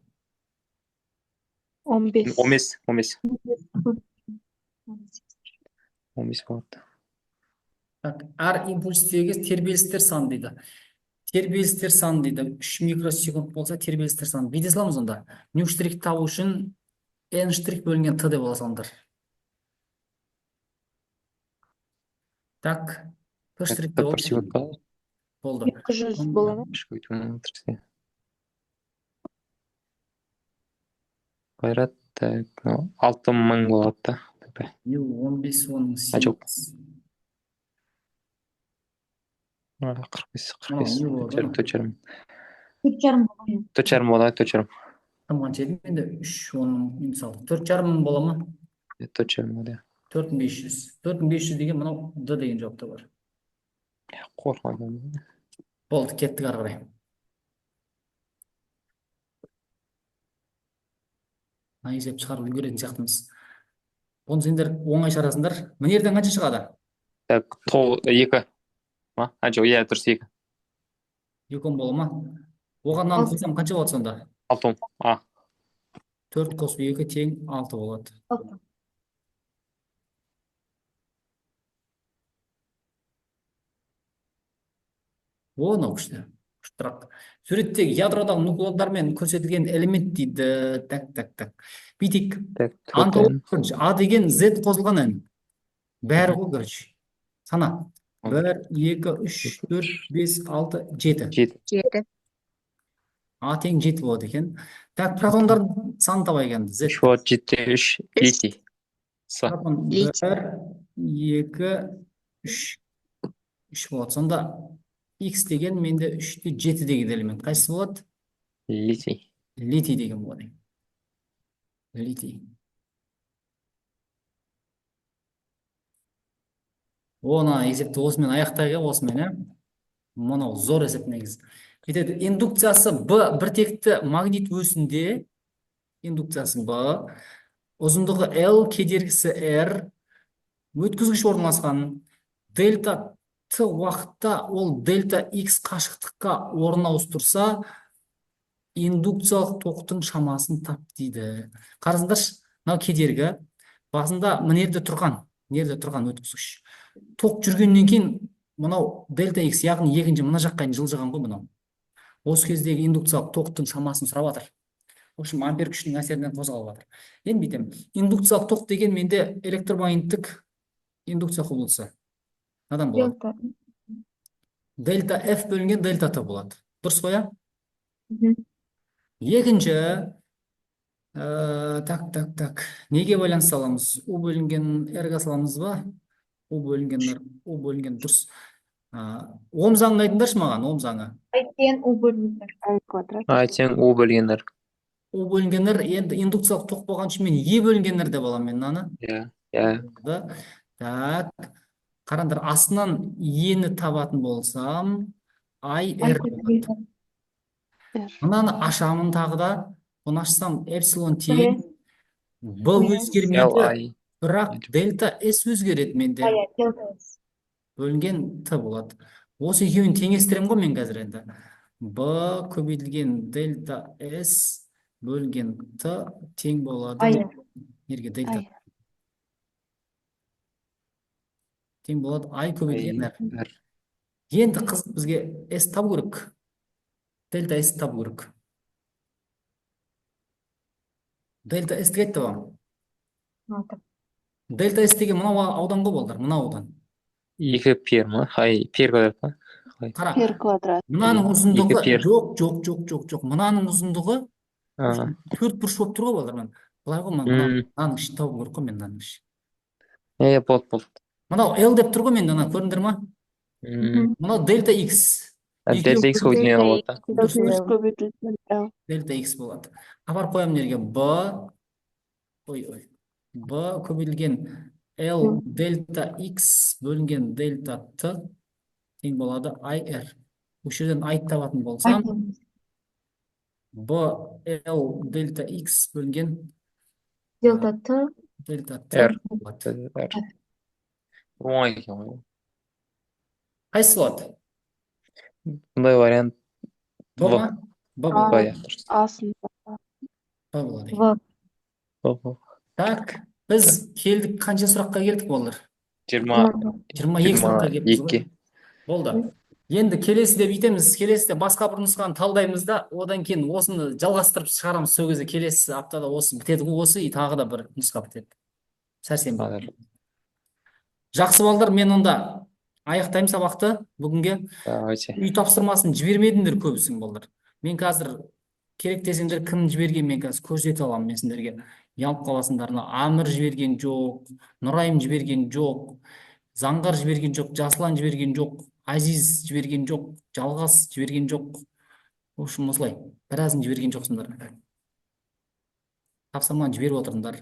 15. 15 болады. Так, әр импульстегі тербелістер саны дейді. Тербелістер саны дейді. 3 микросекунд болса, тербелістер саны. Бүйте саламыз онда. Нью штрих табу үшін n штрих бөлінген т деп бола салыңдар. Так, т штрих Бір секунд ба? болды. 200 бола ма? Қайрат, 6000 болады да. 15 10 жоқ. 8. 45 4,5 4,5 болады. 4,5 болады, 4,5. Там қанша еді? Менде 3 10 мысалы 4,5 бола ма? 4,5 болады. 4500. 4500 деген мынау д деген жауапта бар. Қорқмадым. Болды, кеттік ары қарай. Есеп шығарып үлгеретін сияқтымыз. Оны сендер оңай шығарасыңдар. Мына жерден қанша шығады? Так, 2 ма? Жоқ, иә, дұрыс 2. 2 бола ма? Оғаннан қосам қанша болады сонда? 6. 4 қосып 2 тең 6 болады. Оны күшті. Күштірақ. Суреттегі ядродағы нуклеодармен көрсетілген элемент дейді. Так. Бүйтейік. А деген Z қосылған ән. Бәрі ғой, короче. Сана. 1, 2, 3, 4, 5, 6, 7. 7. А тең 7 болады екен. Так, протондардың саны табай екен. Z. 7, 3, литий. Протон 1, 2, 3. 3 болады. Сонда X деген менде 3-те 7 деген элемент. Қайсысы болады? Литий. Литий деген болады. Литий. Оны есепті осымен аяқтайға, осымен, мұнау зор есеп негіз. Кетеді, индукциясы B біртекті магнит өсінде, индукциясы B, ұзындығы L, кедергісі R, өткізгіш орналасқан, дельта Т уақытта ол дельта X қашықтыққа орын ауыстырса, индукциялық тоқтың шамасын тап дейді. Қарасыңдаршы, мынау кедергі, басында мына тұрған өткізгіш. Тоқ жүргеннен кейін, мынау дельта X, яғни екінші мына жаққа жылжыған ғой мынау. Осы кездегі индукциялық тоқтың шамасын сұрап жатыр. В общем, ампер күшінің әсерінен қозғалып жатыр. Енді бүйтем. Индукциялық тоқ деген менде электромагниттік индукция құбылысы. Надан болады? Дельта F бөлінген дельта Т болады. Дұрыс қоя? Екінші, так. Неге байланыс аламыз? U бөлінген R-ға саламыз ба? U бөлінген дұрыс. Ом заңын айтыңдаршы маған, ом заңы. I тең U бөлінген I квадрат. Тең U бөлінген R. U бөлінген R, енді индукциялық тоқ болған үшін мен E бөлінген R деп аламын мен мынаны. Иә. Так, қараңдар, астынан E-ні табатын болсам, I R болады. Мынаны ашамын тағы да, оны ашсам эпсилон тең, B өзгермейді, бірақ дельта S өзгереді менде. Бөлінген Т болады. Осы екеуін теңестірем ғой мен қазір енді. B көбейтілген дельта S бөлінген Т тең болады. Ерге дельта. Тең болады I көбейтілген R. Енді қызық бізге S табу керек. Дельта S табу керек. Дельта S деген табам. Дельта S деген мынау аудан ғой болдар, мынау аудан. 2 пер ма? Пер квадрат па? Қара, Пер квадрат. мынаның ұзындығы, пер. жоқ. Мынаның ұзындығы 4 бұрыш болып тұр ғой болдар. Былай ғой, мынаның ішін табу керек қой мен мынаның ішін. Болды. Мынау L деп тұр ғой мен, көрдіңдер ма? Мынау дельта X. Дельта X көбейтілген болады. Көбейтілген L. Дельта X болады. Апарып қоямын жерге B көбейтілген L дельта X бөлінген дельта T тең болады IR. Осы жерден I табатын болсам, айтыңыз. B L дельта X бөлінген Делта Т. дельта R. T болады. R. Оңай екен ғой. Қайсысы болады? Бұндай вариант B В. ма? B А. болады. Иә, дұрыс. Астында. B болады екен. В. В. Так, біз келдік, қанша сұраққа келдік болдыр? 20 22 сұраққа келдік ғой. 22. Болды. Енді келесіде бүйтеміз, келесіде басқа бір нұсқаны талдаймыз да, одан кейін осыны жалғастырып шығарамыз. Сол кезде келесі аптада осы бітеді ғой, осы и тағы да бір нұсқа бітеді. Сәрсенбі. Қазір. Жақсы балдар, мен онда аяқтаймын сабақты бүгінге. Давайте. Үй тапсырмасын жібермедіңдер көбісің балдар. Мен қазір керек десеңдер кім жіберген, мен қазір көрсете аламын мен сендерге. Ұялып қаласыңдар. Амір жіберген жоқ, Нұрайым жіберген жоқ, Заңғар жіберген жоқ, Жасылан жіберген жоқ, Азиз жіберген жоқ, Жалғас жіберген жоқ. В общем, осылай. Біразын жіберген жоқсыңдар. Тапсырманы жіберіп отырыңдар.